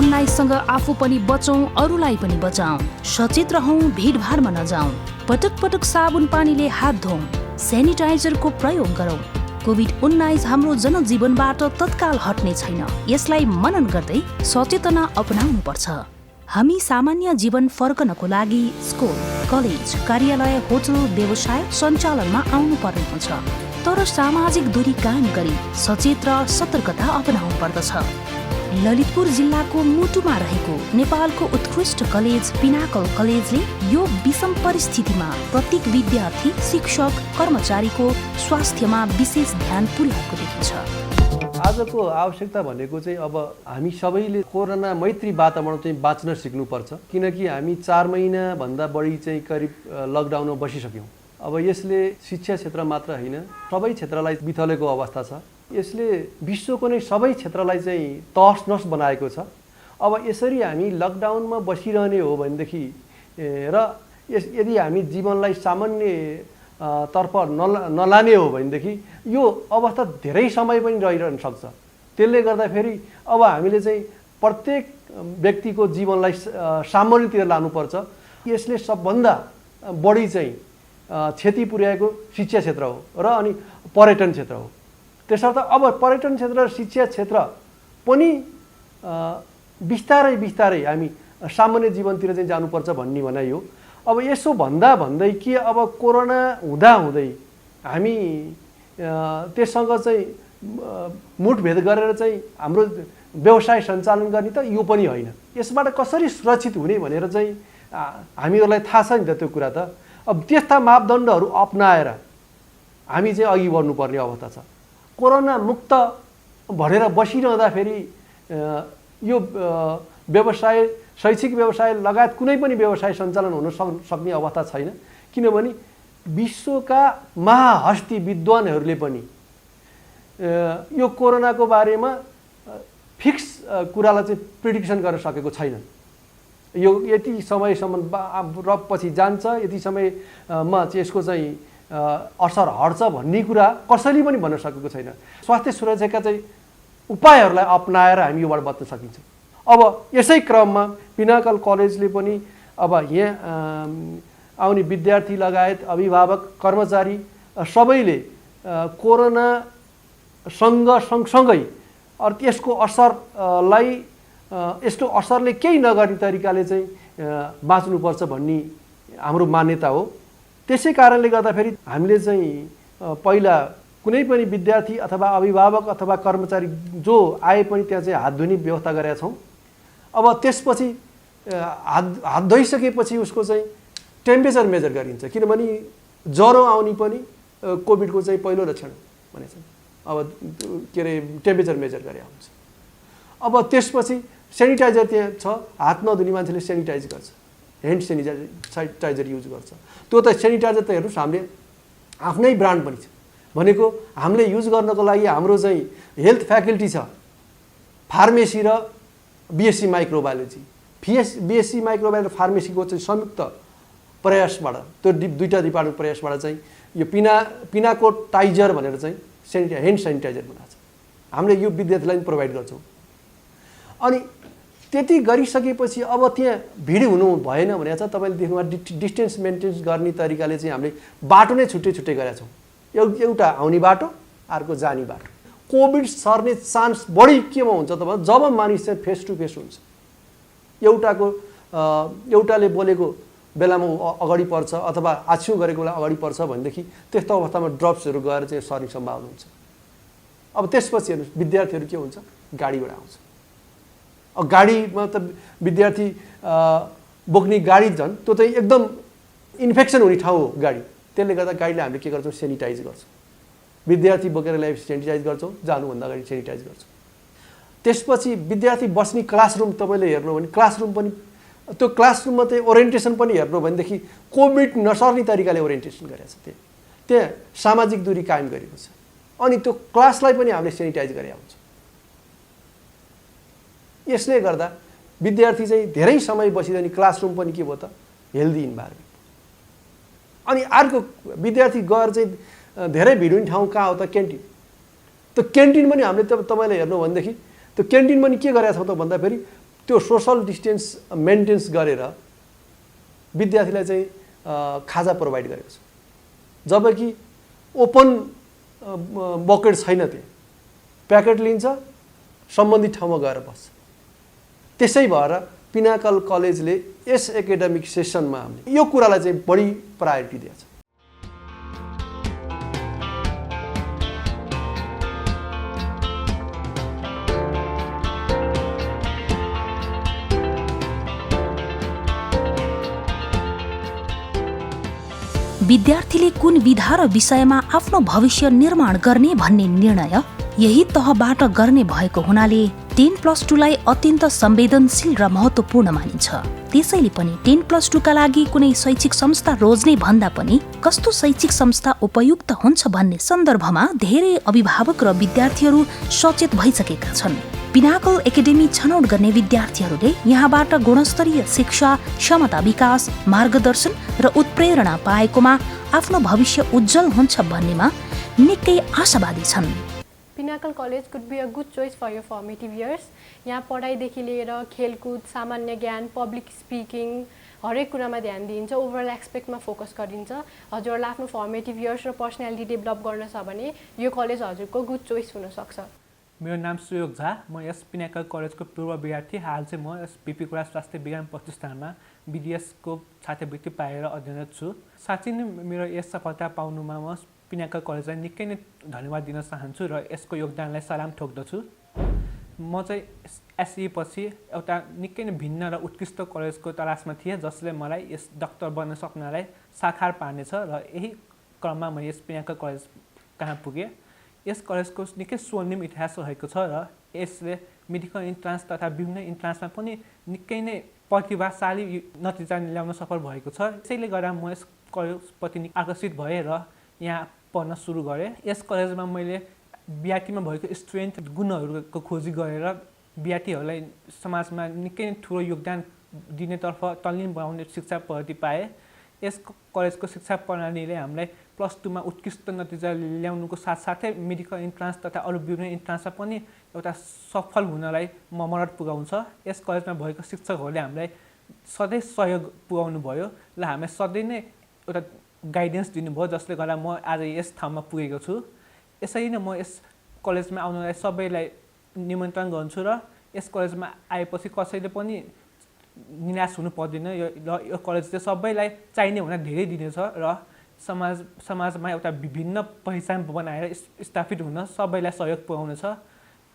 कोभिड-19सँग आफू पनि बचौं, अरूलाई पनि बचाऊं। सचेत रहौं, भिडभाडमा नजाऊं। पटक पटक साबुन पानीले हात धौं। सेनिटाइजरको प्रयोग गरौं। कोभिड-19 हाम्रो जनजीवनबाट तत्काल हट्ने छैन। यसलाई मनन गर्दै सचेतना अपनाउनु पर्छ। हामी सामान्य जीवन फर्कनको लागि स्कुल, कलेज, कार्यालय, होटल, व्यवसाय सञ्चालनमा आउनु पर्ने हुन्छ। तर सामाजिक दूरी कायम गरी सचेत र सतर्कता अपनाउनु पर्दछ। ललितपुर जिल्लाको मुटुमा रहेको नेपालको उत्कृष्ट कलेज पिनाकल कलेजले यो विषम परिस्थितिमा प्रत्येक विद्यार्थी, शिक्षक, कर्मचारीको स्वास्थ्यमा विशेष ध्यान पुर्याएको देखिन्छ। आजको आवश्यकता भनेको चाहिँ अब हामी सबैले कोरोना मैत्री वातावरण चाहिँ बाँच्न सिक्नुपर्छ। किनकि हामी 4 महिनाभन्दा बढी चाहिँ करिब लकडाउनमा बसिसक्यौँ। अब यसले शिक्षा क्षेत्र मात्र होइन, सबै क्षेत्रलाई बिथलेको अवस्था छ। यसले विश्वको नै सबै क्षेत्रलाई चाहिँ तहस-नहस बनाएको छ। अब यसरी हामी लकडाउनमा बसिरहने हो भनेदेखि र यदि हामी जीवनलाई सामान्य तर्फ नलाने हो भनेदेखि यो अवस्था धेरै समय पनि रहिरहन सक्छ। त्यसले गर्दाखेरि अब हामीले चाहिँ प्रत्येक व्यक्तिको जीवनलाई सामान्यतिर लानुपर्छ। यसले सबभन्दा बढी चाहिँ क्षति पुर्याएको शिक्षा क्षेत्र हो र अनि पर्यटन क्षेत्र हो। त्यसर्थ अब पर्यटन क्षेत्र र शिक्षा क्षेत्र पनि बिस्तारै बिस्तारै हामी सामान्य जीवनतिर चाहिँ जानुपर्छ भन्ने भनाइ हो। अब यसो भन्दै के अब कोरोना हुँदै हामी त्यससँग चाहिँ मुठभेद गरेर चाहिँ हाम्रो व्यवसाय सञ्चालन गर्ने त यो पनि होइन। यसबाट कसरी सुरक्षित हुने भनेर चाहिँ हामीहरूलाई थाहा छ नि त त्यो कुरा त। अब त्यस्ता मापदण्डहरू अपनाएर हामी चाहिँ अघि बढ्नुपर्ने अवस्था छ। कोरोना मुक्त भनेर बसिरहँदाखेरि यो व्यवसाय, शैक्षिक व्यवसाय लगायत कुनै पनि व्यवसाय सञ्चालन हुन सक्ने अवस्था छैन। किनभने विश्वका महाहस्ती विद्वानहरूले पनि यो कोरोनाको बारेमा फिक्स कुरालाई चाहिँ प्रिडिक्सन गर्न सकेको छैनन्। यो यति समयसम्म पछि जान्छ, यति समयमा चाहिँ यसको चाहिँ असर हट्छ भन्ने कुरा कसैले पनि भन्न सकेको छैन। स्वास्थ्य सुरक्षाका चाहिँ उपायहरूलाई अपनाएर हामी योबाट बच्न सकिन्छ। अब यसै क्रममा पिनाकल कलेजले पनि अब यहाँ आउने विद्यार्थी लगायत अभिभावक, कर्मचारी सबैले कोरोनासँग सँगसँगै यसको असरले केही नगर्ने तरिकाले चाहिँ बाँच्नुपर्छ भन्ने हाम्रो मान्यता हो। त्यसै कारणले गर्दाखेरि हामीले चाहिँ पहिला कुनै पनि विद्यार्थी अथवा अभिभावक अथवा कर्मचारी जो आए पनि त्यहाँ चाहिँ हात धुने व्यवस्था गरेका छौँ। अब त्यसपछि हात धोइसकेपछि उसको चाहिँ टेम्परेचर मेजर गरिन्छ। किनभने ज्वरो आउने पनि कोभिडको चाहिँ पहिलो लक्षण भनेछ। अब के अरे टेम्परेचर मेजर गरे हुन्छ। अब त्यसपछि सेनिटाइजर त्यहाँ छ, हात नधुने मान्छेले सेनिटाइज गर्छ, ह्यान्ड सेनिटाइजर युज गर्छ। त्यो त सेनिटाइजर त हेर्नुहोस् हामीले आफ्नै ब्रान्ड पनि छ। भनेको हामीले युज गर्नको लागि हाम्रो चाहिँ हेल्थ फ्याकल्टी छ, फार्मेसी र बिएससी माइक्रोबायोलोजी। बिएससी माइक्रोबायोलोजी फार्मेसीको चाहिँ संयुक्त प्रयासबाट, त्यो दुईटा डिपार्टमेन्ट प्रयासबाट चाहिँ यो पिनाकोटाइजर भनेर चाहिँ ह्यान्ड सेनिटाइजर बनाएको छ। हामीले यो विद्यार्थीलाई पनि प्रोभाइड गर्छौँ। अनि त्यति गरिसकेपछि अब त्यहाँ भिड हुनु भएन भने चाहिँ तपाईँले देख्नुभयो डिस्टेन्स मेन्टेन गर्ने तरिकाले चाहिँ हामीले बाटो नै छुट्टै गरेका छौँ। एउटा आउने बाटो, अर्को जाने बाटो। कोभिड सर्ने चान्स बढी केमा हुन्छ त भने जब मानिस चाहिँ फेस टु फेस हुन्छ। एउटाले बोलेको बेलामा अगाडि पर्छ अथवा आछ्यु गरेको बेला अगाडि पर्छ भनेदेखि त्यस्तो अवस्थामा ड्रप्सहरू गएर चाहिँ सर्ने सम्भावना हुन्छ। अब त्यसपछि हेर्नुहोस् विद्यार्थीहरू के हुन्छ, गाडीबाट आउँछ। अब गाडीमा त विद्यार्थी बोक्ने गाडी झन् त्यो चाहिँ एकदम इन्फेक्सन हुने ठाउँ हो गाडी। त्यसले गर्दा गाडीलाई हामीले के गर्छौँ, सेनिटाइज गर्छौँ। विद्यार्थी बोकेर ल्याएपछि सेनिटाइज गर्छौँ, जानुभन्दा अगाडि सेनिटाइज गर्छौँ। त्यसपछि विद्यार्थी बस्ने क्लासरुम तपाईँले हेर्नु भने क्लासरुम पनि, त्यो क्लासरुममा चाहिँ ओरिएन्टेसन पनि हेर्नु भनेदेखि कोभिड नसर्ने तरिकाले ओरिएन्टेसन गरेको छ। त्यहाँ सामाजिक दूरी कायम गरेको छ। अनि त्यो क्लासलाई पनि हामीले सेनिटाइज गरेका हुन्छ। यसले गर्दा विद्यार्थी चाहिँ धेरै समय बसिरहने क्लासरुम पनि के भयो त, हेल्दी इन्भाइरोमेन्ट। अनि अर्को विद्यार्थी गएर चाहिँ धेरै भिड हुने ठाउँ कहाँ हो त, क्यान्टिन। त्यो क्यान्टिन पनि हामीले तपाईँले हेर्नु भनेदेखि त्यो क्यान्टिन पनि के गरेका छौँ त भन्दाखेरि त्यो सोसल डिस्टेन्स मेन्टेन्स गरेर विद्यार्थीलाई चाहिँ खाजा प्रोभाइड गरेको छ, जबकि ओपन बकेट छैन, त्यहाँ प्याकेट लिन्छ, सम्बन्धित ठाउँमा गएर बस्छ। त्यसै भएर पिनाकल कलेजले यस एकाडेमिक सेसनमा हामीले यो कुरालाई चाहिँ बढी प्रायोरिटी दिएको छ। विद्यार्थीले कुन विधा र विषयमा आफ्नो भविष्य निर्माण गर्ने भन्ने निर्णय यही तहबाट गर्ने भएको हुनाले 10+2 लाई अत्यन्त संवेदनशील र महत्त्वपूर्ण मानिन्छ। त्यसैले पनि 10+2 का लागि कुनै शैक्षिक संस्था रोज्ने भन्दा पनि कस्तो शैक्षिक संस्था उपयुक्त हुन्छ भन्ने सन्दर्भमा धेरै अभिभावक र विद्यार्थीहरू सचेत भइसकेका छन्। पिनाकल एकाडेमी छनौट गर्ने विद्यार्थीहरूले यहाँबाट गुणस्तरीय शिक्षा, क्षमता विकास, मार्गदर्शन र उत्प्रेरणा पाएकोमा आफ्नो भविष्य उज्जवल हुन्छ भन्नेमा निकै आशावादी छन्। Pinnacle College could be a good choice for your formative years. यहाँ पढाइदेखि लिएर खेलकुद, सामान्य ज्ञान, पब्लिक स्पिकिङ हरेक कुरामा ध्यान दिइन्छ, ओभरअल एस्पेक्टमा फोकस गरिन्छ। हजुरहरूलाई आफ्नो फर्मेटिभ इयर्स र पर्सनालिटी डेभलप गर्न छ भने यो कलेज हजुरको गुड चोइस हुन सक्छ। मेरो नाम सुयोग झा, म यस पिनाकल कलेजको पूर्व विद्यार्थी। हाल चाहिँ म यस बीपी कुरा स्वास्थ्य विज्ञान प्रतिष्ठानमा BDS को छात्रवृत्ति पाएर अध्ययनरत छु। साँच्चै नै मेरो यस सफलता पाउनुमा म पिनाकल कलेजलाई निकै नै धन्यवाद दिन चाहन्छु र यसको योगदानलाई सलाम ठोक्दछु। म चाहिँ SE पछि एउटा निकै नै भिन्न र उत्कृष्ट कलेजको तलासमा थिएँ जसले मलाई यस डाक्टर बन्न सपनालाई साकार पार्नेछ र यही क्रममा म यस पिनाकल कलेज कहाँ पुगेँ। यस कलेजको निकै स्वर्णिम इतिहास रहेको छ र यसले मेडिकल इन्ट्रान्स तथा विभिन्न इन्ट्रान्समा पनि निकै नै प्रतिभाशाली नतिजा ल्याउन सफल भएको छ। त्यसैले गर्दा म यस कलेजप्रति आकर्षित भएँ र यहाँ पढ्न सुरु गरेँ। यस कलेजमा मैले विद्यार्थीमा भएको स्ट्रेन्थ गुणहरूको खोजी गरेर विद्यार्थीहरूलाई समाजमा निकै नै ठुलो योगदान दिनेतर्फ तल्लीन बनाउने शिक्षा पद्धति पाएँ। यस कलेजको शिक्षा प्रणालीले हामीलाई +2 मा उत्कृष्ट नतिजा ल्याउनुको साथसाथै मेडिकल इन्ट्रान्स तथा अरू विभिन्न इन्ट्रान्समा पनि एउटा सफल हुनलाई मद्दत पुगाउँछ। यस कलेजमा भएको शिक्षकहरूले हामीलाई सधैँ सहयोग पुगाउनु भयो र हामीलाई सधैँ नै एउटा गाइडेन्स दिनुभयो, जसले गर्दा म आज यस ठाउँमा पुगेको छु। यसरी नै म यस कलेजमा आउनलाई सबैलाई निमन्त्रण गर्छु र यस कलेजमा आएपछि कसैले पनि निराश हुनु पर्दैन र यो कलेजले सबैलाई चाहिने हुन धेरै दिनेछ र समाजमा एउटा विभिन्न पहिचान बनाएर स्थापित हुन सबैलाई सहयोग पुर्याउनेछ।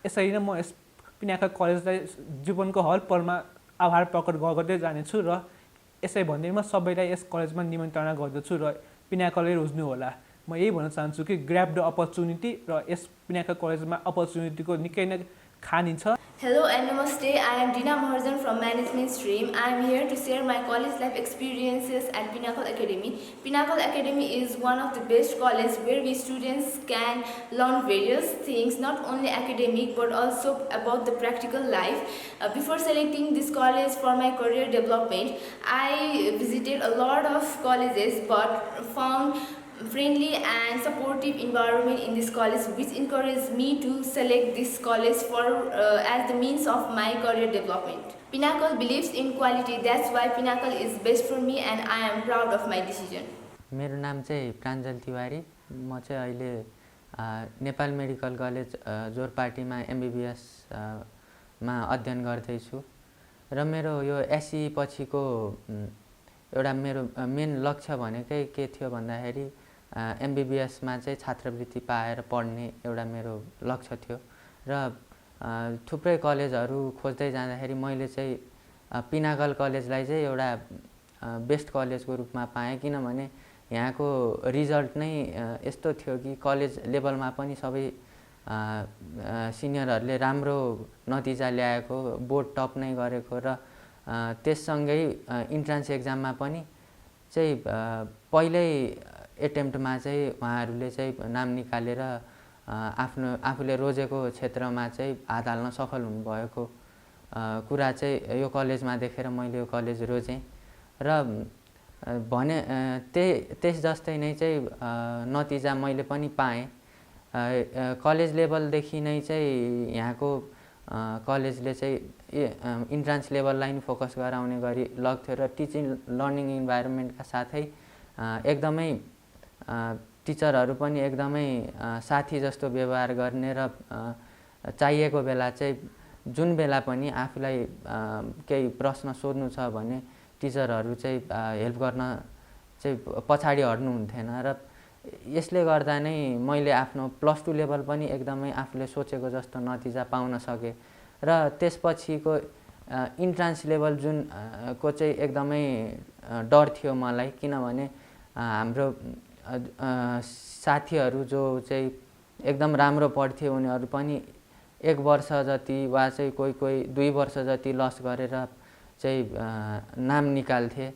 यसरी नै म यस पिनाकल कलेजलाई जीवनको हर पलमा आभार प्रकट गर्दै जानेछु र यसै भन्दै म सबैलाई यस कलेजमा निमन्त्रणा गर्दछु र पिनाकलले रोज्नु होला। म यही भन्न चाहन्छु कि ग्र्याब द अपर्च्युनिटी र यस पिनाकल कलेजमा अपर्च्युनिटीको निकै नै खानी छ। Hello and Namaste, I am Dina Maharjan from Management Stream. I am here to share my college life experiences at Pinnacle Academy. Pinnacle Academy is one of the best colleges where we students can learn various things, not only academic but also about the practical life. Before selecting this college for my career development, I visited a lot of colleges but found friendly and supportive environment in this college, which encouraged me to select this college for as the means of my career development. Pinnacle believes in quality, that's why Pinnacle is best for me and I am proud of my decision. मेरो नाम चाहिँ प्राञ्जल तिवारी, म चाहिँ अहिले Nepal medical college जोरपाटीमा MBBS मा अध्ययन गर्दैछु र मेरो यो SE पछिको एउटा मेरो मेन लक्ष्य भनेकै के थियो भन्दाखेरि MBBS मा चाहिँ छात्रवृत्ति पाएर पढ्ने एउटा मेरो लक्ष्य थियो र थुप्रै कलेजहरू खोज्दै जाँदाखेरि मैले चाहिँ पिनाकल कलेजलाई चाहिँ एउटा बेस्ट कलेजको रूपमा पाएँ, किनभने यहाँको रिजल्ट नै यस्तो थियो कि कलेज लेभलमा पनि सबै सिनियरहरूले राम्रो नतिजा ल्याएको, बोर्ड टप नै गरेको र त्यससँगै इन्ट्रान्स एक्जाममा पनि चाहिँ पहिल्यै एटेम्प्टमा चाहिँ उहाँहरूले चाहिँ नाम निकालेर आफूले रोजेको क्षेत्रमा चाहिँ हात हाल्न सफल हुनुभएको कुरा चाहिँ यो कलेजमा देखेर मैले यो कलेज रोजेँ र भने त्यस जस्तै नै चाहिँ नतिजा मैले पनि पाएँ। कलेज लेभलदेखि नै चाहिँ यहाँको कलेजले चाहिँ इन्ट्रान्स लेभललाई नि फोकस गराउने गरी लग्थ्यो र टिचिङ लर्निङ इन्भाइरोमेन्टका साथै एकदमै टिचरहरू पनि एकदमै साथी जस्तो व्यवहार गर्ने र चाहिएको बेला चाहिँ जुन बेला पनि आफूलाई केही प्रश्न सोध्नु छ भने टिचरहरू चाहिँ हेल्प गर्न चाहिँ पछाडि हट्नुहुन्थेन र यसले गर्दा नै मैले आफ्नो +2 लेभल पनि एकदमै आफूले सोचेको जस्तो नतिजा पाउन सकेँ र त्यसपछिको इन्ट्रान्स लेभल जुन को चाहिँ एकदमै डर थियो मलाई किनभने हाम्रो साथीहरू जो चाहिँ एकदम राम्रो पढ्थे उनीहरू पनि 1 वर्ष जति वा चाहिँ कोही 2 वर्ष जति लस गरेर चाहिँ नाम निकाल्थे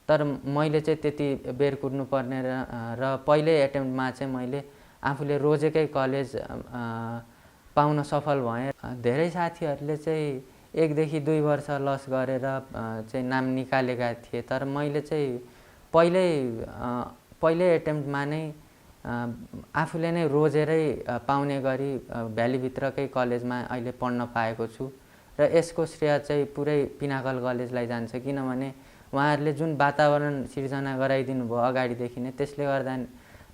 तर मैले चाहिँ त्यति बेर कुर्नु पर्ने र पहिल्यै एटेम्प्टमा चाहिँ मैले आफूले रोजेकै कलेज पाउन सफल भएँ। धेरै साथीहरूले चाहिँ 1 देखि 2 वर्ष लस गरेर चाहिँ नाम निकालेका थिए तर मैले चाहिँ पहिल्यै एटेम्प्टमा नै आफूले नै रोजेरै पाउने गरी भ्यालीभित्रकै कलेजमा अहिले पढ्न पाएको छु र यसको श्रेय चाहिँ पुरै पिनाकल कलेजलाई जान्छ किनभने उहाँहरूले जुन वातावरण सिर्जना गराइदिनु भयो अगाडिदेखि नै त्यसले गर्दा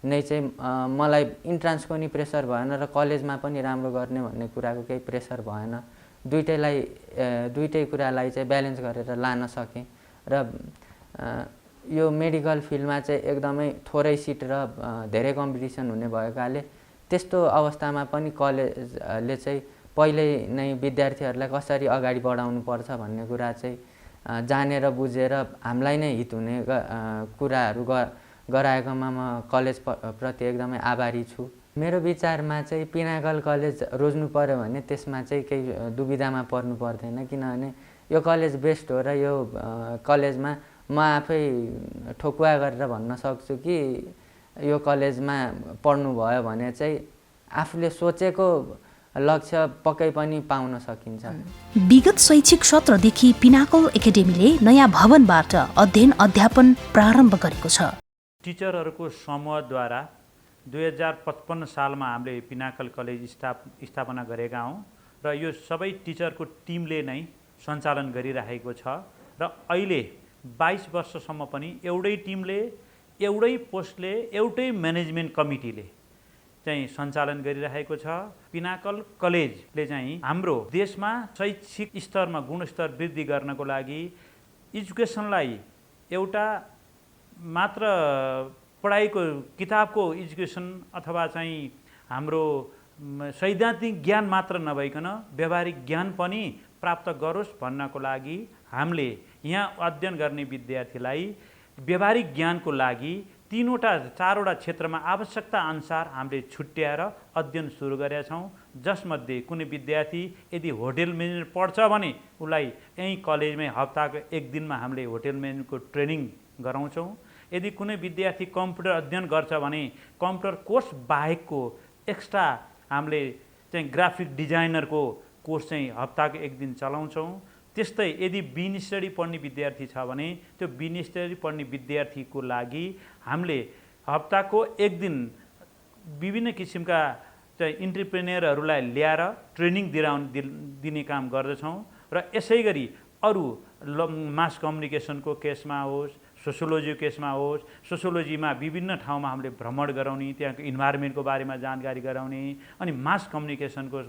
नै चाहिँ मलाई इन्ट्रान्सको नि प्रेसर भएन र कलेजमा पनि राम्रो गर्ने भन्ने कुराको केही प्रेसर भएन दुईटै कुरालाई चाहिँ ब्यालेन्स गरेर लान सकेँ र यो मेडिकल फिल्डमा चाहिँ एकदमै थोरै सिट र धेरै कम्पिटिसन हुने भएकाले त्यस्तो अवस्थामा पनि कलेजले चाहिँ पहिल्यै नै विद्यार्थीहरूलाई कसरी अगाडि बढाउनु पर्छ भन्ने कुरा चाहिँ जानेर बुझेर हामीलाई नै हित हुने कुराहरू गराएकोमा म कलेज प्रति एकदमै आभारी छु। मेरो विचारमा चाहिँ पिनाकल कलेज रोज्नु पर्यो भने त्यसमा चाहिँ केही दुविधामा पर्नु पर्दैन किनभने यो कलेज बेस्ट हो र यो कलेजमा म आफै ठोकुवा गरेर भन्न सक्छु कि यो कलेजमा पढ्नु भयो भने चाहिँ आफूले सोचेको लक्ष्य पक्कै पनि पाउन सकिन्छ। विगत शैक्षिक सत्रदेखि पिनाकल एकाडेमीले नयाँ भवनबाट अध्ययन अध्यापन प्रारम्भ गरेको छ। टिचरहरूको समूहद्वारा 2055 सालमा हामीले पिनाकल कलेज स्थापना गरेका हौँ र यो सबै टिचरको टिमले नै सञ्चालन गरिरहेको छ र अहिले 22 वर्षसम्म पनि एउटै टिमले एउटै पोस्टले एउटै म्यानेजमेन्ट कमिटीले चाहिँ सञ्चालन गरिरहेको छ। पिनाकल कलेजले चाहिँ हाम्रो देशमा शैक्षिक स्तरमा गुणस्तर वृद्धि गर्नको लागि एजुकेसनलाई एउटा मात्र पढाइको किताबको एजुकेसन अथवा चाहिँ हाम्रो सैद्धान्तिक ज्ञान मात्र नभइकन व्यावहारिक ज्ञान पनि प्राप्त गरोस् भन्नको लागि हामीले यहाँ अध्ययन गर्ने विद्यार्थीलाई व्यावहारिक ज्ञानको लागि 4वटा क्षेत्रमा आवश्यकता अनुसार हामीले छुट्याएर अध्ययन सुरु गरेका छौँ। जसमध्ये कुनै विद्यार्थी यदि होटल म्यानेजमेन्ट पढ्छ भने उसलाई यहीँ कलेजमै हप्ताको 1 दिनमा हामीले होटल म्यानेजमेन्टको ट्रेनिङ गराउँछौँ। यदि कुनै विद्यार्थी कम्प्युटर अध्ययन गर्छ भने कम्प्युटर कोर्स बाहेकको एक्स्ट्रा हामीले चाहिँ ग्राफिक डिजाइनरको कोर्स चाहिँ हप्ताको 1 दिन चलाउँछौँ। त्यस्तै यदि बिन स्टडी पढ्ने विद्यार्थी छ भने त्यो बिन स्टडी पढ्ने विद्यार्थीको लागि हामीले हप्ताको 1 दिन विभिन्न किसिमका चाहिँ इन्टरप्रेन्योरहरूलाई ल्याएर ट्रेनिङ दिने काम गर्दछौँ र यसै गरी अरू मास कम्युनिकेसनको केसमा होस् सोसियोलोजीको केसमा होस् सोसियोलोजीमा विभिन्न ठाउँमा हामीले भ्रमण गराउने त्यहाँको इन्भाइरोमेन्टको बारेमा जानकारी गराउने अनि मास कम्युनिकेसनको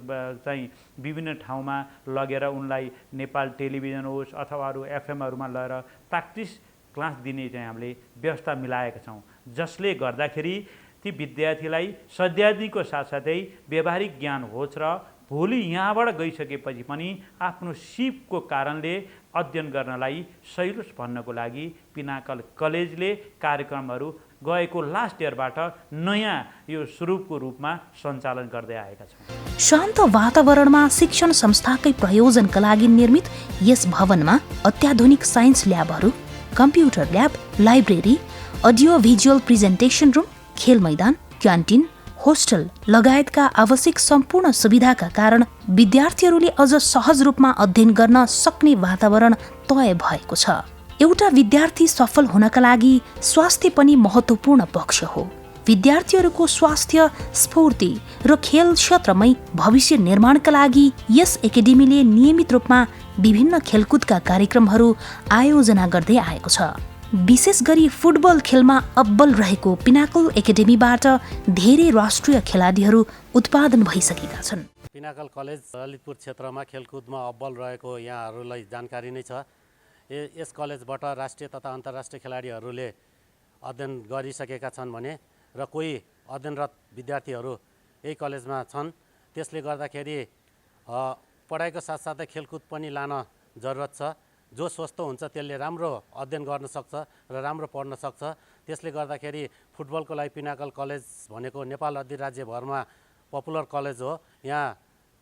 चाहिँ विभिन्न ठाउँमा लगेर उनलाई नेपाल टेलिभिजन होस् अथवा अरू एफएमहरूमा लगेर प्र्याक्टिस क्लास दिने चाहिँ हामीले व्यवस्था मिलाएका छौँ जसले गर्दाखेरि ती विद्यार्थीलाई सद्यावधिको साथसाथै व्यावहारिक ज्ञान होस् र भोलि यहाँबाट गइसकेपछि पनि आफ्नो सिपको कारणले अध्ययन गर्नलाई सहिलोस् भन्नको लागि पिनाकल कलेजले कार्यक्रमहरू गएको लास्ट इयरबाट नयाँ यो स्वरूपको रूपमा सञ्चालन गर्दै आएका छौँ। शान्त वातावरणमा शिक्षण संस्थाकै प्रयोजनका लागि निर्मित यस भवनमा अत्याधुनिक साइन्स ल्याबहरू, computer lab, library, audio visual presentation room, खेल मैदान, क्यान्टिन, होस्टल लगायतका आवश्यक सम्पूर्ण सुविधाका कारण विद्यार्थीहरूले अझ सहज रूपमा अध्ययन गर्न सक्ने वातावरण तय भएको छ। एउटा विद्यार्थी सफल हुनका लागि स्वास्थ्य पनि महत्त्वपूर्ण पक्ष हो। विद्यार्थीहरूको स्वास्थ्य, स्फूर्ति र खेल क्षेत्रमै भविष्य निर्माणका लागि यस एकाडेमीले नियमित रूपमा विभिन्न खेलकुदका कार्यक्रमहरू आयोजना गर्दै आएको छ। विशेष गरी फुटबल खेलमा अब्बल रहेको पिनाकल एकाडेमीबाट धेरै राष्ट्रिय खेलाडीहरू उत्पादन भइसकेका छन्। पिनाकल कलेज ललितपुर क्षेत्रमा खेलकुदमा अब्बल रहेको यहाँहरूलाई जानकारी नै छ। यस कलेजबाट राष्ट्रिय तथा अन्तर्राष्ट्रिय खेलाडीहरूले अध्ययन गरिसकेका छन् भने र कोही अध्ययनरत विद्यार्थीहरू यही कलेजमा छन्। त्यसले गर्दाखेरि पढाइको साथसाथै खेलकुद पनि लान जरुरत छ। जो स्वस्थ हुन्छ त्यसले राम्रो अध्ययन गर्न सक्छ र राम्रो पढ्न सक्छ। त्यसले गर्दाखेरि फुटबलको लागि पिनाकल कलेज भनेको नेपाल अधिराज्यभरमा पपुलर कलेज हो। यहाँ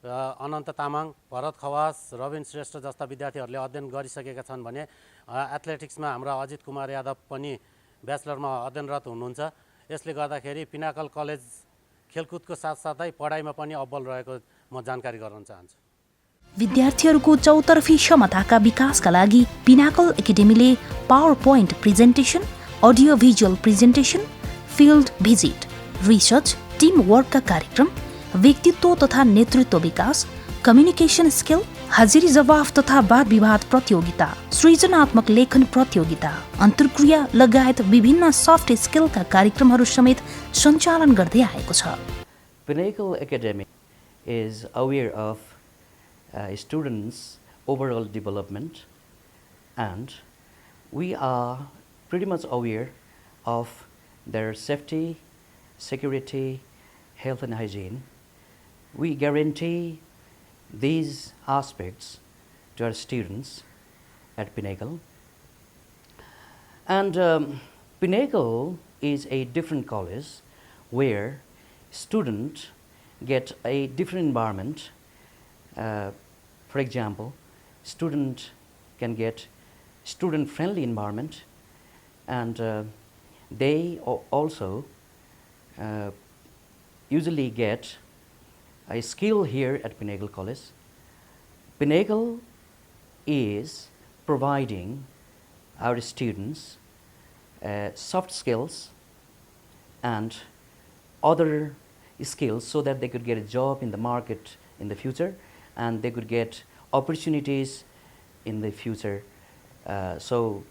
अनन्त तामाङ, भरत खवास, रविन श्रेष्ठ जस्ता विद्यार्थीहरूले अध्ययन गरिसकेका छन् भने एथलेटिक्समा हाम्रा अजित कुमार यादव पनि ब्याचलरमा अध्ययनरत हुनुहुन्छ। यसले गर्दाखेरि पिनाकल कलेज खेलकुदको साथसाथै पढाइमा पनि अब्बल रहेको म जानकारी गराउन चाहन्छु। विद्यार्थीहरूको चौतर्फी क्षमताका विकासका लागि पिनाकल एकाडेमीले power point presentation, audio visual presentation, field visit, research, team वर्कका कार्यक्रम, व्यक्तित्व तथा नेतृत्व विकास, कम्युनिकेसन स्किल, हाजिरी जवाफ तथा वाद विवाद प्रतियोगिता, सृजनात्मक लेखन प्रतियोगिता, अन्तर्क्रिया लगायत विभिन्न सफ्ट स्किलका कार्यक्रमहरू समेत सञ्चालन गर्दै आएको छ। Pinnacle Academy is aware of students' overall development, and we are pretty much aware of their safety, security, health and hygiene. We guarantee these aspects to our students at Pinnacle. And Pinnacle is a different college where students get a different environment. For example, student can get student-friendly environment, and they also usually get a skill here at Pinnacle College. Pinnacle is providing our students soft skills and other skills so that they could get a job in the market in the future, and they could get opportunities in the future. So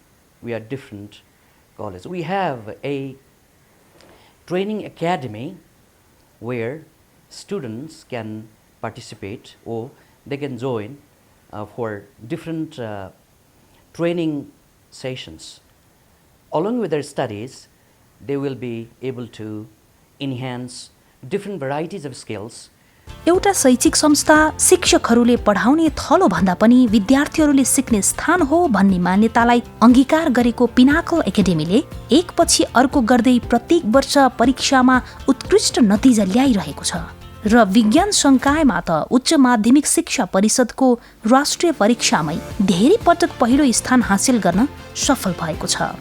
we are different college. We have a training academy where students can participate or they can join for different training sessions. Along with their studies, they will be able to enhance different varieties of skills. एउटा शैक्षिक संस्था शिक्षकहरूले पढाउने थलो भन्दा पनि विद्यार्थीहरूले सिक्ने स्थान हो भन्ने मान्यतालाई अंगीकार गरेको पिनाकल एकाडेमीले एकपछि अर्को गर्दै प्रत्येक वर्ष परीक्षामा उत्कृष्ट नतिजा ल्याइरहेको छ र विज्ञान संकायमा त उच्च माध्यमिक शिक्षा परिषदको राष्ट्रिय परीक्षामै धेरै पटक पहिलो स्थान हासिल गर्न सफल भएको छ।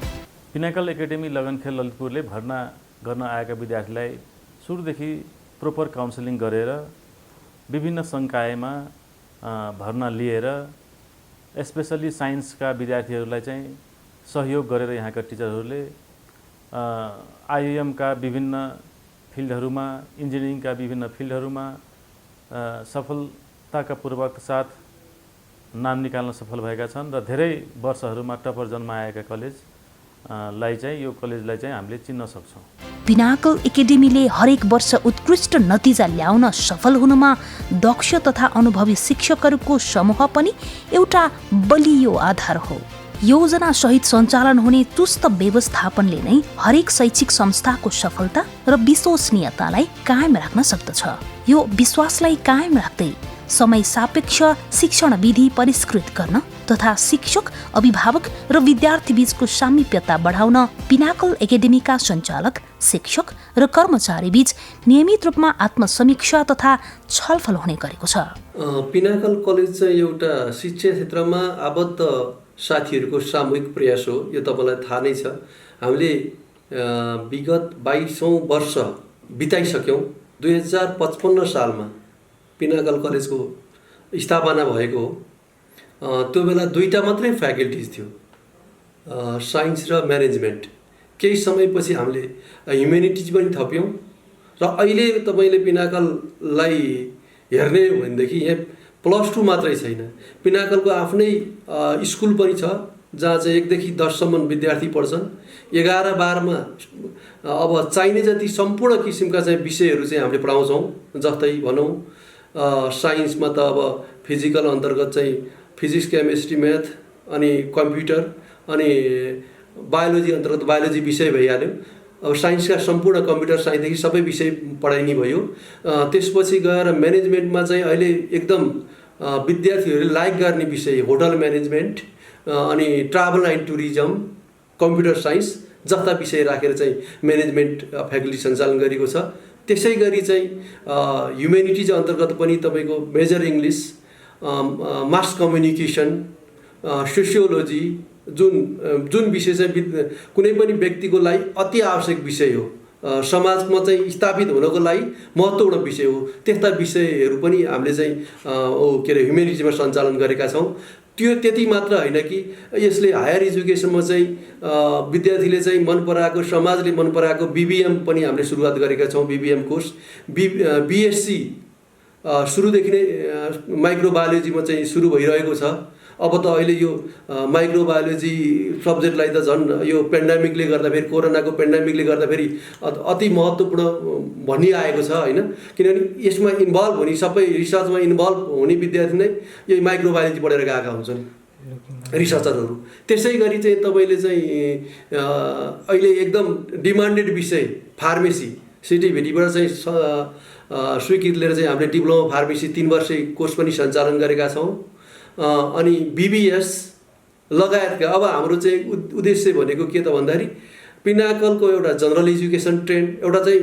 पिनाकल एकाडेमी लगनखेल ललितपुरले भर्ना गर्न आएका विद्यार्थीलाई सुरुदेखि प्रोपर काउन्सिलिङ गरेर विभिन्न संकायमा भर्ना लिएर स्पेशली साइन्सका विद्यार्थीहरूलाई चाहिँ सहयोग गरेर यहाँका टिचरहरूले आइएमका विभिन्न फिल्डहरूमा, इन्जिनियरिङका विभिन्न फिल्डहरूमा सफलताका पूर्वक साथ नाम निकाल्न सफल भएका छन् र धेरै वर्षहरूमा टपर जन्माएका कलेजलाई चाहिँ यो कलेजलाई चाहिँ हामीले चिन्न सक्छौँ। पिनाकल एकाडेमीले हरेक वर्ष उत्कृष्ट नतिजा ल्याउन सफल हुनुमा दक्ष तथा अनुभवी शिक्षकहरूको समूह पनि एउटा बलियो आधार हो। योजना सहित सञ्चालन हुने चुस्त व्यवस्थापनले नै हरेक शैक्षिक संस्थाको सफलता र विश्वसनीयतालाई कायम राख्न सक्दछ। यो विश्वासलाई कायम राख्दै समय सापेक्ष शिक्षण विधि परिष्कृत गर्न तथा शिक्षक, अभिभावक र विद्यार्थी बीचको सामिप्यता बढाउन पिनाकल एकाडेमीका सञ्चालक, शिक्षक र कर्मचारी बीच नियमित रूपमा आत्मसमीक्षा तथा छलफल हुने गरेको छ। पिनाकल कलेज चाहिँ एउटा शिक्षा क्षेत्रमा आबद्ध साथीहरूको सामूहिक प्रयास हो। यो तपाईँलाई थाहा नै छ। हामीले विगत 22औं वर्ष बिताइसक्यौँ। 2055 सालमा पिनाकल कलेजको स्थापना भएको हो। त्यो बेला 2टा मात्रै फ्याकल्टिज थियो, साइन्स र म्यानेजमेन्ट। केही समयपछि हामीले ह्युमेनिटिज पनि थप्यौँ र अहिले तपाईँले पिनाकललाई हेर्ने हो भनेदेखि यहाँ +2 मात्रै छैन, पिनाकलको आफ्नै स्कुल पनि छ जहाँ चाहिँ 1 देखि 10 सम्म विद्यार्थी पढ्छन्। 11-12मा अब चाहिने जति सम्पूर्ण किसिमका चाहिँ विषयहरू चाहिँ हामीले पढाउँछौँ। जस्तै भनौँ साइन्समा त अब फिजिकल अन्तर्गत चाहिँ फिजिक्स, केमिस्ट्री, म्याथ अनि कम्प्युटर, अनि बायोलोजी अन्तर्गत बायोलोजी विषय भइहाल्यो। अब साइन्सका सम्पूर्ण कम्प्युटर साइन्सदेखि सबै विषय पढाइने भयो। त्यसपछि गएर म्यानेजमेन्टमा चाहिँ अहिले एकदम विद्यार्थीहरूले लाइक गर्ने विषय होटल म्यानेजमेन्ट अनि travel and tourism, computer science जस्ता विषय राखेर चाहिँ म्यानेजमेन्ट फ्याकल्टी सञ्चालन गरेको छ। त्यसै गरी चाहिँ ह्युमेनिटिज अन्तर्गत पनि तपाईँको major English, mass communication, sociology जुन विषय चाहिँ कुनै पनि व्यक्तिको लागि अति आवश्यक विषय हो, समाजमा चाहिँ स्थापित हुनको लागि महत्त्वपूर्ण विषय हो, त्यस्ता विषयहरू पनि हामीले चाहिँ ह्युमेनिटिजमा सञ्चालन गरेका छौँ। त्यो त्यति मात्र होइन कि यसले हायर एजुकेसनमा चाहिँ विद्यार्थीले चाहिँ मन पराएको, समाजले मन पराएको BBM पनि हामीले सुरुवात गरेका छौँ। BBM कोर्स BSc सुरुदेखि नै माइक्रोबायोलोजीमा चाहिँ सुरु भइरहेको छ। अब त अहिले यो माइक्रोबायोलोजी सब्जेक्टलाई त झन् यो पेन्डेमिकले गर्दाखेरि, कोरोनाको पेन्डेमिकले गर्दाखेरि अति महत्त्वपूर्ण भनिआएको छ होइन। किनभने यसमा इन्भल्भ हुने, सबै रिसर्चमा इन्भल्भ हुने विद्यार्थी नै यही माइक्रोबायोलोजी पढेर गएका हुन्छन् रिसर्चरहरू। त्यसै गरी चाहिँ तपाईँले चाहिँ अहिले एकदम डिमान्डेड विषय फार्मेसी सिटिभिटीबाट चाहिँ स्वीकृति लिएर चाहिँ हामीले डिप्लोमा फार्मेसी 3 वर्षे कोर्स पनि सञ्चालन गरेका छौँ। अनि BBS लगायतका अब हाम्रो चाहिँ उद्देश्य भनेको के त भन्दाखेरि पिनाकलको एउटा जनरल एजुकेसन एउटा चाहिँ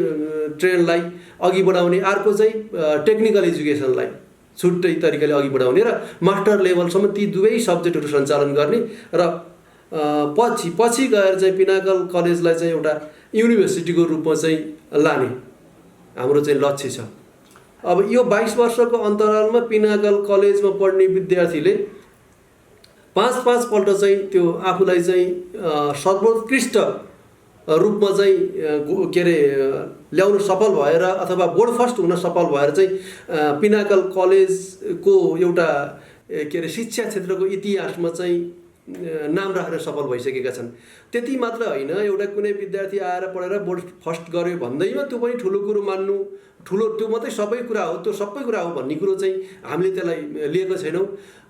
ट्रेन्डलाई अघि बढाउने, अर्को चाहिँ टेक्निकल एजुकेसनलाई छुट्टै तरिकाले अघि बढाउने र मास्टर लेभलसम्म ती दुवै सब्जेक्टहरू सञ्चालन गर्ने र पछि गएर चाहिँ पिनाकल कलेजलाई चाहिँ एउटा युनिभर्सिटीको रूपमा चाहिँ लाने हाम्रो चाहिँ लक्ष्य छ। अब यो 22 वर्षको अन्तरालमा पिनाकल कलेजमा पढ्ने विद्यार्थीले 5 पल्ट चाहिँ त्यो आफूलाई चाहिँ सर्वोत्कृष्ट रूपमा चाहिँ ल्याउन सफल भएर अथवा बोर्ड फर्स्ट हुन सफल भएर चाहिँ पिनाकल कलेजको एउटा शिक्षा क्षेत्रको इतिहासमा चाहिँ नाम राखेर सफल भइसकेका छन्। त्यति मात्र होइन, एउटा कुनै विद्यार्थी आएर पढेर बोर्ड फर्स्ट गर्यो भन्दैमा त्यो पनि ठुलो कुरो मान्नु, त्यो मात्रै सबै कुरा हो, त्यो सबै कुरा हो भन्ने कुरो चाहिँ हामीले त्यसलाई लिएको छैनौँ।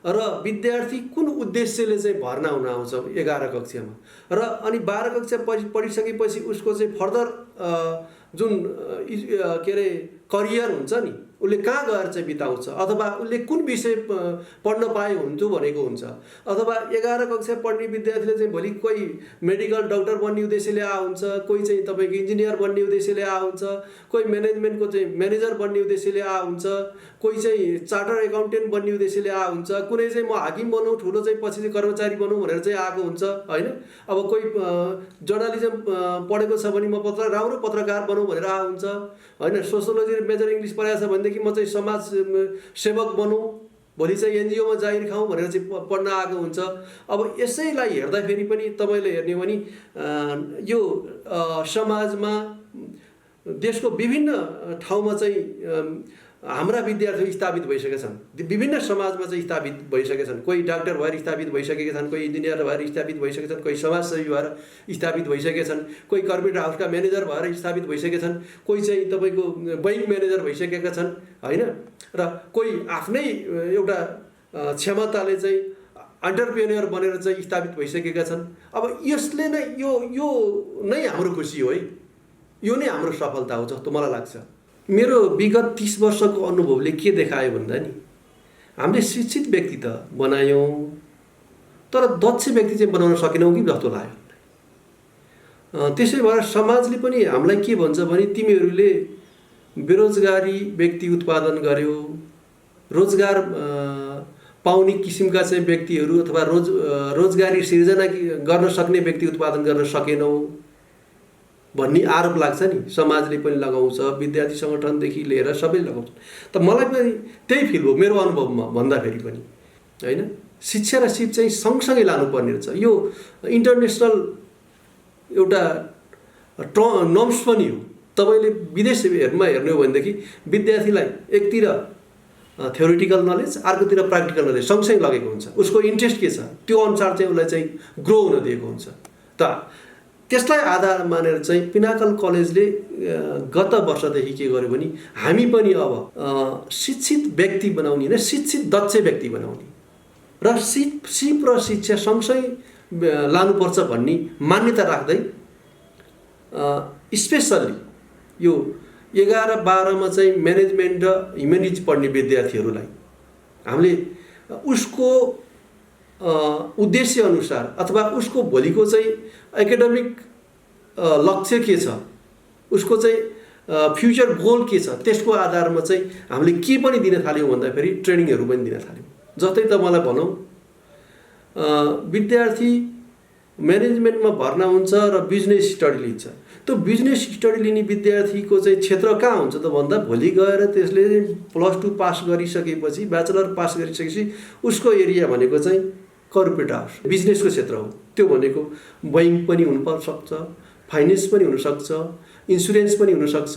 र विद्यार्थी कुन उद्देश्यले चाहिँ भर्ना हुन आउँछ 11 कक्षामा र अनि 12 कक्षा पढिसकेपछि उसको चाहिँ फर्दर जुन करियर हुन्छ नि, उसले कहाँ गएर चाहिँ बिताउँछ अथवा उसले कुन विषय पढ्न पाए हुन्थ्यो भनेको हुन्छ। अथवा 11 कक्षा पढ्ने विद्यार्थीले चाहिँ भोलि कोही मेडिकल डक्टर बन्ने उद्देश्यले हुन्छ, कोही चाहिँ तपाईँको इन्जिनियर बन्ने उद्देश्यले हुन्छ, कोही म्यानेजमेन्टको चाहिँ म्यानेजर बन्ने उद्देश्यले हुन्छ, कोही चाहिँ चार्टर एकाउन्टेन्ट बन्ने उद्देश्यले हुन्छ, कुनै चाहिँ म हाकिम बनौँ, ठुलो चाहिँ पछि चाहिँ कर्मचारी बनौँ भनेर चाहिँ आएको हुन्छ होइन। अब कोही जर्नलिजम पढेको छ भने म राम्रो पत्रकार बनौँ भनेर आएको हुन्छ होइन। सोसियोलोजी र मेजर इङ्ग्लिस पढाएको छ भनेदेखि म चाहिँ समाज सेवक बनौँ, भोलि चाहिँ एनजिओमा जागिर खाउँ भनेर चाहिँ पढ्न आएको हुन्छ। अब यसैलाई हेर्दाखेरि पनि तपाईँले हेर्ने हो भने यो समाजमा देशको विभिन्न ठाउँमा चाहिँ हाम्रा विद्यार्थी स्थापित भइसकेका छन्, विभिन्न समाजमा चाहिँ स्थापित भइसकेका छन्। कोही डाक्टर भएर स्थापित भइसकेका छन्, कोही इन्जिनियर भएर स्थापित भइसकेका छन्, कोही समाजसेवी भएर स्थापित भइसकेका छन्, कोही कर्पोरेट हाउसका म्यानेजर भएर स्थापित भइसकेका छन्, कोही चाहिँ तपाईँको बैङ्क म्यानेजर भइसकेका छन् होइन। र कोही आफ्नै एउटा क्षमताले चाहिँ एन्टरप्रेन्योर बनेर चाहिँ स्थापित भइसकेका छन्। अब यसले नै यो नै हाम्रो खुसी हो है, यो नै हाम्रो सफलता हो जस्तो मलाई लाग्छ। मेरो विगत 30 वर्षको अनुभवले के देखायो भन्दा नि हामीले शिक्षित व्यक्ति त बनायौँ तर दक्ष व्यक्ति चाहिँ बनाउन सकेनौँ कि जस्तो लाग्यो। त्यसै भएर समाजले पनि हामीलाई के भन्छ भने तिमीहरूले बेरोजगारी व्यक्ति उत्पादन गर्यो, रोजगार पाउने किसिमका चाहिँ व्यक्तिहरू अथवा रोजगारी सिर्जना गर्न सक्ने व्यक्ति उत्पादन गर्न सकेनौ भन्ने आरोप लाग्छ नि। समाजले पनि लगाउँछ, विद्यार्थी सङ्गठनदेखि लिएर सबै लगाउँछ। त मलाई पनि त्यही फिल हो मेरो अनुभवमा भन्दाखेरि पनि होइन। शिक्षा र सिप चाहिँ सँगसँगै लानुपर्ने रहेछ। यो इन्टरनेसनल एउटा नर्म्स पनि हो। तपाईँले विदेशमा हेर्नु हो भनेदेखि विद्यार्थीलाई एकतिर थ्योरिटिकल नलेज अर्कोतिर प्र्याक्टिकल नलेज सँगसँगै लगेको हुन्छ। उसको इन्ट्रेस्ट के छ त्यो अनुसार चाहिँ उसलाई चाहिँ ग्रो हुन दिएको हुन्छ। त त्यसलाई आधार मानेर चाहिँ पिनाकल कलेजले गत वर्षदेखि के गर्यो भने हामी पनि अब शिक्षित व्यक्ति बनाउने होइन, शिक्षित दक्ष व्यक्ति बनाउने र सिप र शिक्षा सँगसँगै लानुपर्छ भन्ने मान्यता राख्दै स्पेसल्ली यो 11-12 मा चाहिँ म्यानेजमेन्ट र ह्युमेनिटिज पढ्ने विद्यार्थीहरूलाई हामीले उसको उद्देश्य अनुसार अथवा उसको भोलिको चाहिँ एकाडेमिक लक्ष्य के छ, उसको चाहिँ फ्युचर गोल के छ, त्यसको आधारमा चाहिँ हामीले के पनि दिन थाल्यौँ भन्दाखेरि ट्रेनिङहरू पनि दिन थाल्यौँ। जस्तै त मलाई भनौँ विद्यार्थी म्यानेजमेन्टमा भर्ना हुन्छ र बिजनेस स्टडी लिन्छ। त्यो बिजनेस स्टडी लिने विद्यार्थीको चाहिँ क्षेत्र कहाँ हुन्छ त भन्दा भोलि गएर त्यसले +2 पास गरिसकेपछि ब्याचलर पास गरिसकेपछि उसको एरिया भनेको चाहिँ कर्पोरेट हाउस बिजनेसको क्षेत्र हो। त्यो भनेको बैङ्क पनि हुनसक्छ, फाइनेन्स पनि हुनसक्छ, इन्सुरेन्स पनि हुनसक्छ,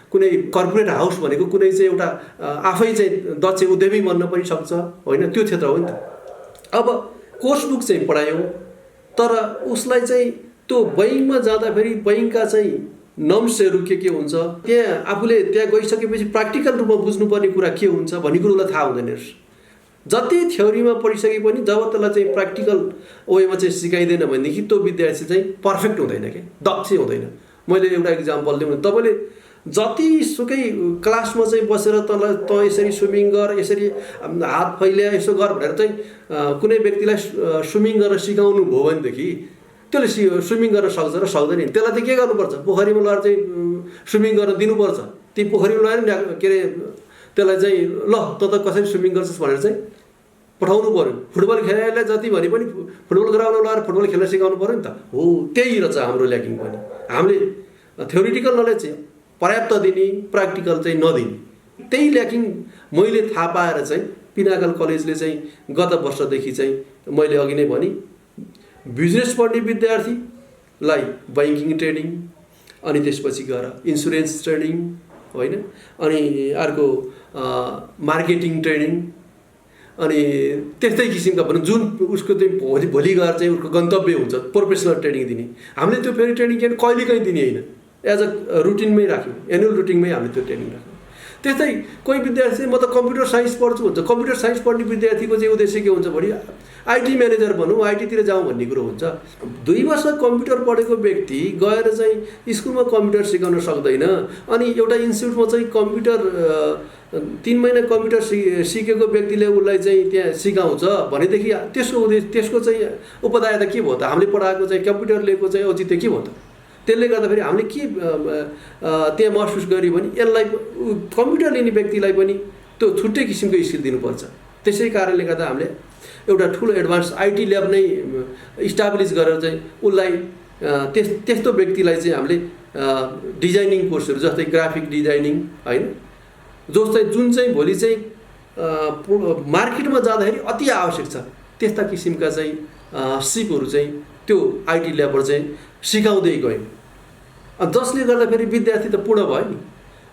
कुनै कर्पोरेट हाउस भनेको कुनै चाहिँ एउटा आफै चाहिँ दक्ष उद्यमी बन्न पनि सक्छ होइन, त्यो क्षेत्र हो नि त। अब कोर्स बुक चाहिँ पढायौँ तर उसलाई चाहिँ त्यो बैङ्कमा जाँदाखेरि बैङ्कका चाहिँ नर्म्सहरू के हुन्छ, त्यहाँ आफूले त्यहाँ गइसकेपछि प्र्याक्टिकल रूपमा बुझ्नुपर्ने कुरा के हुन्छ भन्ने कुरो उसलाई थाहा हुँदैन। जति थ्योरीमा पढिसके पनि जब त्यसलाई चाहिँ प्र्याक्टिकल वेमा चाहिँ सिकाइँदैन भनेदेखि त्यो विद्यार्थी चाहिँ पर्फेक्ट हुँदैन, कि दक्ष हुँदैन। मैले एउटा इक्जाम्पल दिउँ, तपाईँले जतिसुकै क्लासमा चाहिँ बसेर त यसरी स्विमिङ गर, यसरी हात फैल्या, यसो गर भनेर चाहिँ कुनै व्यक्तिलाई स्विमिङ गरेर सिकाउनु भयो भनेदेखि त्यसले स्विमिङ गर्न सक्छ र सक्दैन। त्यसलाई चाहिँ के गर्नुपर्छ, पोखरीमा लगेर चाहिँ स्विमिङ गर्न दिनुपर्छ। ती पोखरीमा लगेर के अरे त्यसलाई चाहिँ ल त कसरी स्विमिङ गर्छस् भनेर चाहिँ पठाउनु पऱ्यो। फुटबल खेलाडीलाई जति भने पनि फुटबल ग्राउन्डमा लगेर फुटबल खेल्न सिकाउनु पऱ्यो नि त। हो त्यही रहेछ हाम्रो ल्याकिङ पनि। हामीले थ्योरिटिकल नलेज चाहिँ पर्याप्त दिने, प्र्याक्टिकल चाहिँ नदिने, त्यही ल्याकिङ मैले थाहा पाएर चाहिँ पिनाकल कलेजले चाहिँ गत वर्षदेखि चाहिँ मैले अघि नै भने बिजनेस पढ्ने विद्यार्थीलाई ब्याङ्किङ ट्रेनिङ, अनि त्यसपछि गएर इन्सुरेन्स ट्रेनिङ होइन, अनि अर्को मार्केटिङ ट्रेनिङ, अनि त्यस्तै किसिमका भनौँ जुन उसको चाहिँ भोलि गएर चाहिँ उसको गन्तव्य हुन्छ प्रोफेसनल ट्रेनिङ दिने। हामीले त्यो फेरि ट्रेनिङ कहिले कहीँ दिने होइन, एज अ रुटिनमै राख्यौँ, एनुअल रुटिनमै हामीले त्यो ट्रेनिङ राख्यौँ। त्यस्तै कोही विद्यार्थी चाहिँ म त कम्प्युटर साइन्स पढ्छु भन्छ। कम्प्युटर साइन्स पढ्ने विद्यार्थीको चाहिँ उद्देश्य के हुन्छ भने आइटी म्यानेजर भनौँ, आइटीतिर जाउँ भन्ने कुरो हुन्छ। 2 वर्ष कम्प्युटर पढेको व्यक्ति गएर चाहिँ स्कुलमा कम्प्युटर सिकाउन सक्दैन, अनि एउटा इन्स्टिट्युटमा चाहिँ कम्प्युटर 3 महिना कम्प्युटर सिकेको व्यक्तिले उसलाई चाहिँ त्यहाँ सिकाउँछ भनेदेखि त्यसको चाहिँ उपदायता के भयो त? हामीले पढाएको चाहिँ कम्प्युटर लिएको चाहिँ औचित्य के भयो त? त्यसले गर्दाखेरि हामीले के त्यहाँ महसुस गऱ्यो भने यसलाई कम्प्युटर लिने व्यक्तिलाई पनि त्यो छुट्टै किसिमको स्किल दिनुपर्छ। त्यसै कारणले गर्दा हामीले एउटा ठुलो एडभान्स आइटी ल्याब नै इस्टाब्लिस गरेर चाहिँ उसलाई त्यस्तो व्यक्तिलाई चाहिँ हामीले डिजाइनिङ कोर्सहरू जस्तै ग्राफिक डिजाइनिङ होइन, जुन चाहिँ भोलि चाहिँ मार्केटमा जाँदाखेरि अति आवश्यक छ, त्यस्ता किसिमका चाहिँ सिपहरू चाहिँ त्यो आइटी ल्याबबाट चाहिँ सिकाउँदै गयौँ। जसले गर्दाखेरि विद्यार्थी त पूर्ण भयो नि।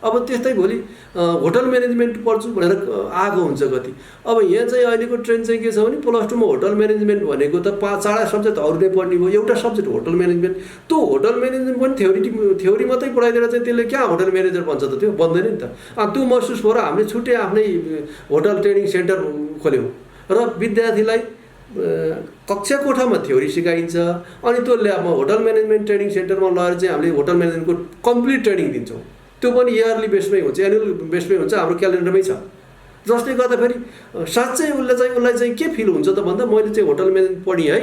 अब त्यस्तै भोलि होटल म्यानेजमेन्ट पढ्छु भनेर आएको हुन्छ कति। अब यहाँ चाहिँ अहिलेको ट्रेन्ड चाहिँ के छ भने +2 मा होटल म्यानेजमेन्ट भनेको त 5-4 सब्जेक्ट अरू नै पढ्ने भयो, एउटा सब्जेक्ट होटल म्यानेजमेन्ट। त्यो होटल म्यानेजमेन्ट पनि थ्योरी मात्रै पढाइदिएर चाहिँ त्यसले कहाँ होटल म्यानेजर बन्छ त? त्यो बन्दैन नि त। त्यो महसुस भएर हामीले छुट्टै आफ्नै होटल ट्रेनिङ सेन्टर खोल्यौँ र विद्यार्थीलाई कक्षा कोठामा थ्योरी सिकाइन्छ, अनि त्यो ल्याबमा होटल म्यानेजमेन्ट ट्रेनिङ सेन्टरमा लगेर चाहिँ हामीले होटल म्यानेजमेन्टको कम्प्लिट ट्रेनिङ दिन्छौँ। त्यो पनि इयरली बेसमै हुन्छ, एनुअल बेसमै हुन्छ, हाम्रो क्यालेन्डरमै छ। जसले गर्दाखेरि साँच्चै उसलाई चाहिँ के फिल हुन्छ त भन्दा मैले चाहिँ होटल म्यानेजमेन्ट पढेँ है,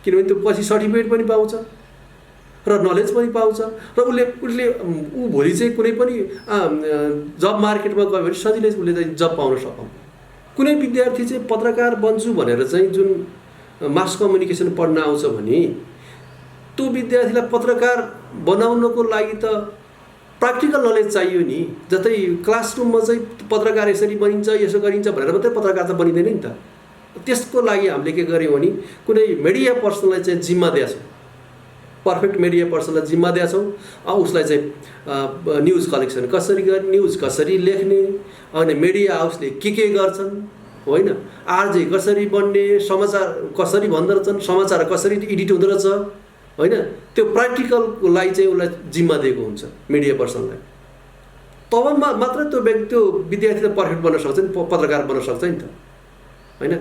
किनभने त्यो पछि सर्टिफिकेट पनि पाउँछ र नलेज पनि पाउँछ र उसले भोलि चाहिँ कुनै पनि जब मार्केटमा गयो भने सजिलै उसले चाहिँ जब पाउन सकाउँ। कुनै विद्यार्थी चाहिँ पत्रकार बन्छु भनेर चाहिँ जुन मास कम्युनिकेसन पढ्न आउँछ भने त्यो विद्यार्थीलाई पत्रकार बनाउनको लागि त प्र्याक्टिकल नलेज चाहियो नि। जस्तै क्लासरुममा चाहिँ पत्रकार यसरी बनिन्छ, यसो गरिन्छ भनेर मात्रै पत्रकार त बनिँदैन नि त। त्यसको लागि हामीले के गर्यौँ भने कुनै मिडिया पर्सनलाई चाहिँ जिम्मा दिएछौँ, पर्फेक्ट मिडिया पर्सनलाई जिम्मा दिएका छौँ। उसलाई चाहिँ न्युज कलेक्सन कसरी गर्ने, न्युज कसरी लेख्ने, अनि मिडिया हाउसले के गर्छन् होइन, आरजे कसरी बन्ने, समाचार कसरी भन्दो रहेछन्, समाचार कसरी एडिट हुँदो रहेछ होइन, त्यो प्र्याक्टिकललाई चाहिँ उसलाई जिम्मा दिएको हुन्छ मिडिया पर्सनलाई। तब मात्र त्यो विद्यार्थीलाई पर्फेक्ट बन्न सक्छ नि, पत्रकार बन्न सक्छ नि त होइन।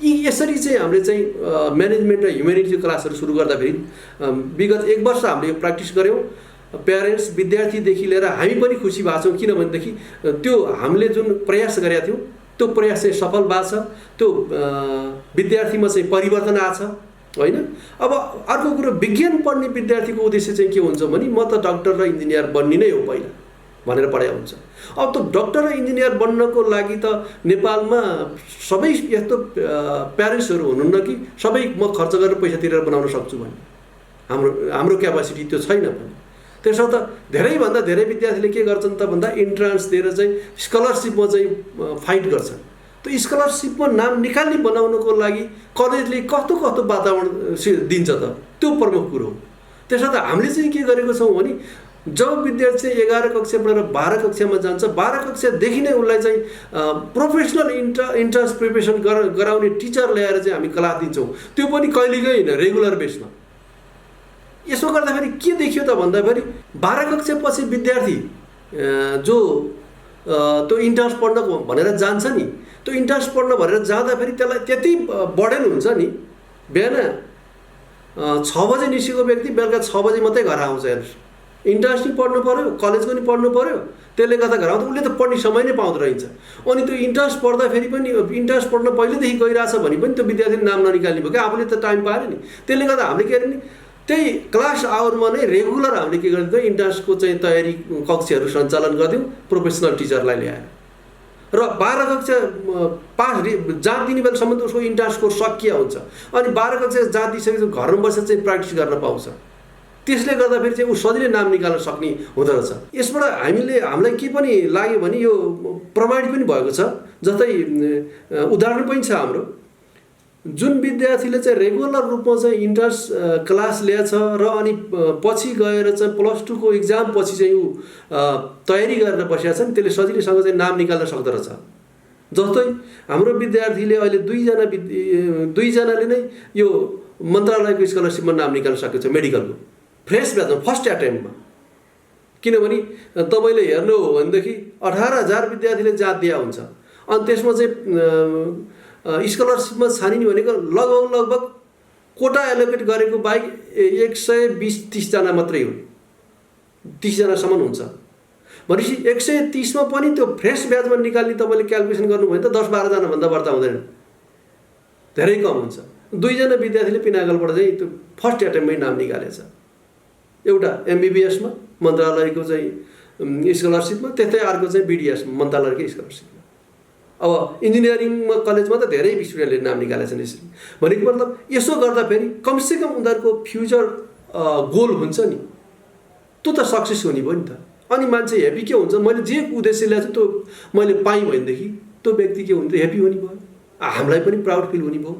यसरी चाहिँ हामीले चाहिँ म्यानेजमेन्ट र ह्युमेनिटी क्लासहरू सुरु गर्दाखेरि विगत 1 वर्ष हामीले यो प्र्याक्टिस गऱ्यौँ। प्यारेन्ट्स विद्यार्थीदेखि लिएर हामी पनि खुसी भएको छौँ, किनभनेदेखि त्यो हामीले जुन प्रयास गरेका थियौँ त्यो प्रयास चाहिँ सफल भएको छ। त्यो विद्यार्थीमा चाहिँ परिवर्तन आएको छ होइन। अब अर्को कुरो, विज्ञान पढ्ने विद्यार्थीको उद्देश्य चाहिँ के हुन्छ भने म त डक्टर र इन्जिनियर बन्ने नै हो पहिला भनेर पढाइ हुन्छ। अब त डक्टर र इन्जिनियर बन्नको लागि त नेपालमा सबै यस्तो प्यारेन्ट्सहरू हुनुहुन्न कि सबै म खर्च गरेर पैसा तिरेर बनाउन सक्छु भन्ने, हाम्रो क्यापासिटी त्यो छैन भने। त्यसो त धेरैभन्दा धेरै विद्यार्थीले के गर्छन् त भन्दा इन्ट्रान्स दिएर चाहिँ स्कलरसिपमा चाहिँ फाइट गर्छन्। त्यो स्कलरसिपमा नाम निकाल्ने बनाउनको लागि कलेजले कस्तो वातावरण दिन्छ त, त्यो प्रमुख कुरो हो। त्यसो त हामीले चाहिँ के गरेको छौँ भने जब विद्यार्थी चाहिँ 11 कक्षा पढेर 12 कक्षामा जान्छ, 12 कक्षादेखि नै उसलाई चाहिँ प्रोफेसनल इन्ट्रान्स प्रिपरेसन गराउने टिचर ल्याएर चाहिँ हामी क्लास दिन्छौँ, त्यो पनि कहिलेकै होइन, रेगुलर बेसमा। यसो गर्दाखेरि के देखियो त भन्दाखेरि 12 कक्षापछि विद्यार्थी जो त्यो इन्ट्रान्स पढ्न भनेर जान्छ नि, त्यो इन्ट्रान्स पढ्न भनेर जाँदाखेरि त्यसलाई त्यति बर्डन हुन्छ नि, बिहान 6 बजे निस्केको व्यक्ति बेलुका 6 बजे मात्रै घर आउँछ। हेर्नुहोस्, इन्ट्रान्स नि पढ्नु पऱ्यो, कलेजको नि पढ्नु पऱ्यो, त्यसले गर्दा घर आउँदा उसले त पढ्ने समय नै पाउँदो रहेछ। अनि त्यो इन्ट्रान्स पढ्दाखेरि पनि इन्ट्रान्स पढ्न पहिलेदेखि गइरहेछ भने पनि त्यो विद्यार्थीले नाम ननिकाल्ने भयो क्या, आफूले त टाइम पाएन नि। त्यसले गर्दा हामीले के गर्ने, त्यही क्लास आवरमा नै रेगुलर हामीले के गरिदिउँ, इन्ट्रान्सको चाहिँ तयारी कक्षाहरू सञ्चालन गरिदिउँ प्रोफेसनल टिचरलाई ल्याएर। र 12 कक्षा पास जाँच दिने बेलासम्म त उसको इन्ट्रान्स कोर्स सकिया हुन्छ। अनि 12 कक्षा जाँच दिइसकेपछि घरमा बसेर चाहिँ प्र्याक्टिस गर्न पाउँछ। त्यसले गर्दाखेरि चाहिँ ऊ सजिलै नाम निकाल्न सक्ने हुँदो रहेछ। यसबाट हामीलाई के पनि लाग्यो भने यो प्रमाणित पनि भएको छ। जस्तै उदाहरण पनि छ हाम्रो, जुन विद्यार्थीले चाहिँ रेगुलर रूपमा चाहिँ इन्ट्रान्स क्लास ल्याएछ र अनि पछि गएर चाहिँ +2 को इक्जाम पछि चाहिँ ऊ तयारी गरेर बसेको छ नि, त्यसले सजिलैसँग चाहिँ नाम निकाल्न सक्दो रहेछ। जस्तै हाम्रो विद्यार्थीले अहिले 2 जनाले नै यो मन्त्रालयको स्कलरसिपमा नाम निकाल्न सकेको छ, मेडिकलको फ्रेस ब्याचमा फर्स्ट एटेम्पमा। किनभने तपाईँले हेर्नु हो भनेदेखि 18,000 विद्यार्थीले जाँच दिया हुन्छ, अनि त्यसमा चाहिँ स्कलरसिपमा छानिने भनेको लगभग कोटा एलोकेट गरेको बाहेक 120-30 जना मात्रै हो, 30 जनासम्म हुन्छ भनेपछि 130 मा पनि त्यो फ्रेस ब्याचमा निकाल्ने तपाईँले क्यालकुलेसन गर्नुभयो भने त 10-12 जना भन्दा बढ्ता हुँदैन, धेरै कम हुन्छ। 2 जना विद्यार्थीले पिनाकलबाट चाहिँ त्यो फर्स्ट एटेम्पमै नाम निकालेछ, एउटा MBBS मा मन्त्रालयको चाहिँ स्कलरसिपमा, त्यस्तै अर्को चाहिँ BDS मन्त्रालयकै स्कलरसिपमा। अब इन्जिनियरिङमा कलेजमा त धेरै स्टुडेन्टले नाम निकालेछन् यसरी। भनेको मतलब यसो गर्दाखेरि कमसेकम उनीहरूको फ्युचर गोल हुन्छ नि, त्यो त सक्सेस हुने भयो नि त। अनि मान्छे हेप्पी के हुन्छ, मैले जे उद्देश्य ल्याएको छु त्यो मैले पाएँ भनेदेखि त्यो व्यक्ति के हुन्छ, हेप्पी हुने भयो, हामीलाई पनि प्राउड फिल हुने भयो।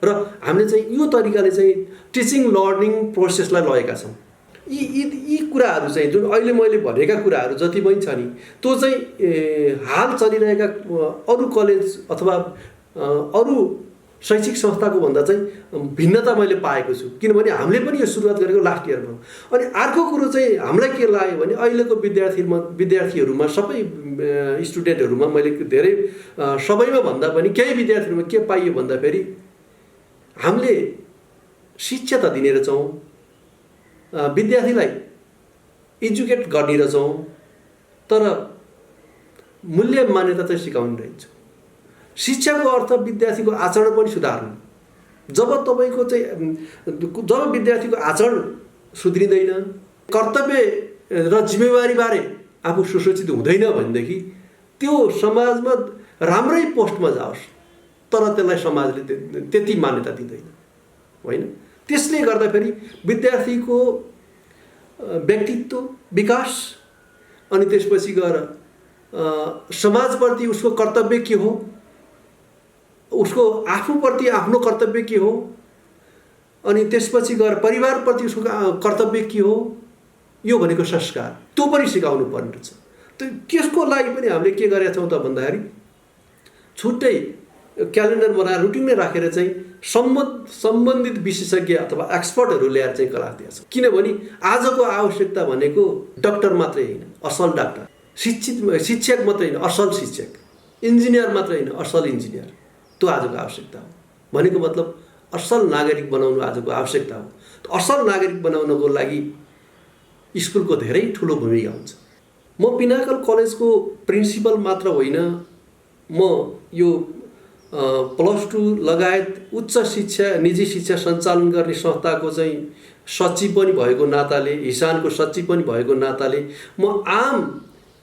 र हामीले चाहिँ यो तरिकाले चाहिँ टिचिङ लर्निङ प्रोसेसलाई लगेका छौँ। यी कुराहरू चाहिँ जुन अहिले मैले भनेका कुराहरू जति पनि छ नि, त्यो चाहिँ हाल चलिरहेका अरू कलेज अथवा अरू शैक्षिक संस्थाको भन्दा चाहिँ भिन्नता मैले पाएको छु। किनभने हामीले पनि यो सुरुवात गरेको लास्ट इयरमा। अनि अर्को कुरो चाहिँ हामीलाई के लाग्यो भने अहिलेको विद्यार्थीहरूमा सबै स्टुडेन्टहरूमा मैले धेरै सबैमा भन्दा पनि केही विद्यार्थीहरूमा के पाइयो भन्दाखेरि हामीले शिक्षा त दिने रहेछौँ, विद्यार्थीलाई एजुकेट गर्ने रहेछौँ, तर मूल्य मान्यता चाहिँ सिकाउने रहेछ। शिक्षाको अर्थ विद्यार्थीको आचरण पनि सुधार्नु। जब तपाईँको चाहिँ जब विद्यार्थीको आचरण सुध्रिँदैन, कर्तव्य र जिम्मेवारीबारे आफू सुसूचित हुँदैन भनेदेखि त्यो समाजमा राम्रै पोस्टमा जाओस् तर त्यसलाई समाजले त्यति मान्यता दिँदैन, होइन? त्यसले गर्दाखेरि विद्यार्थीको व्यक्तित्व विकास अनि त्यसपछि गएर समाजप्रति उसको कर्तव्य के हो, उसको आफूप्रति आफ्नो कर्तव्य के हो अनि त्यसपछि गएर परिवारप्रति उसको कर्तव्य के हो, यो भनेको संस्कार, त्यो पनि सिकाउनु पर्ने छ। त्यसको लागि पनि हामीले के गरेका छौँ त भन्दाखेरि छुट्टै क्यालेन्डर बनाएर रुटिन नै राखेर चाहिँ सम्बन्धित विशेषज्ञ अथवा एक्सपर्टहरू ल्याएर चाहिँ क्लास दिएका छौँ। किनभने आजको आवश्यकता भनेको डाक्टर मात्रै होइन, असल डाक्टर, शिक्षक मात्रै होइन, असल शिक्षक, इन्जिनियर मात्रै होइन, असल इन्जिनियर, त्यो आजको आवश्यकता हो। भनेको मतलब असल नागरिक बनाउनु आजको आवश्यकता हो। असल नागरिक बनाउनको लागि स्कुलको धेरै ठुलो भूमिका हुन्छ। म पिनाकल कलेजको प्रिन्सिपल मात्र होइन, म यो +2 लगायत उच्च शिक्षा निजी शिक्षा सञ्चालन गर्ने संस्थाको चाहिँ सचिव पनि भएको नाताले, हिसानको सचिव पनि भएको नाताले म आम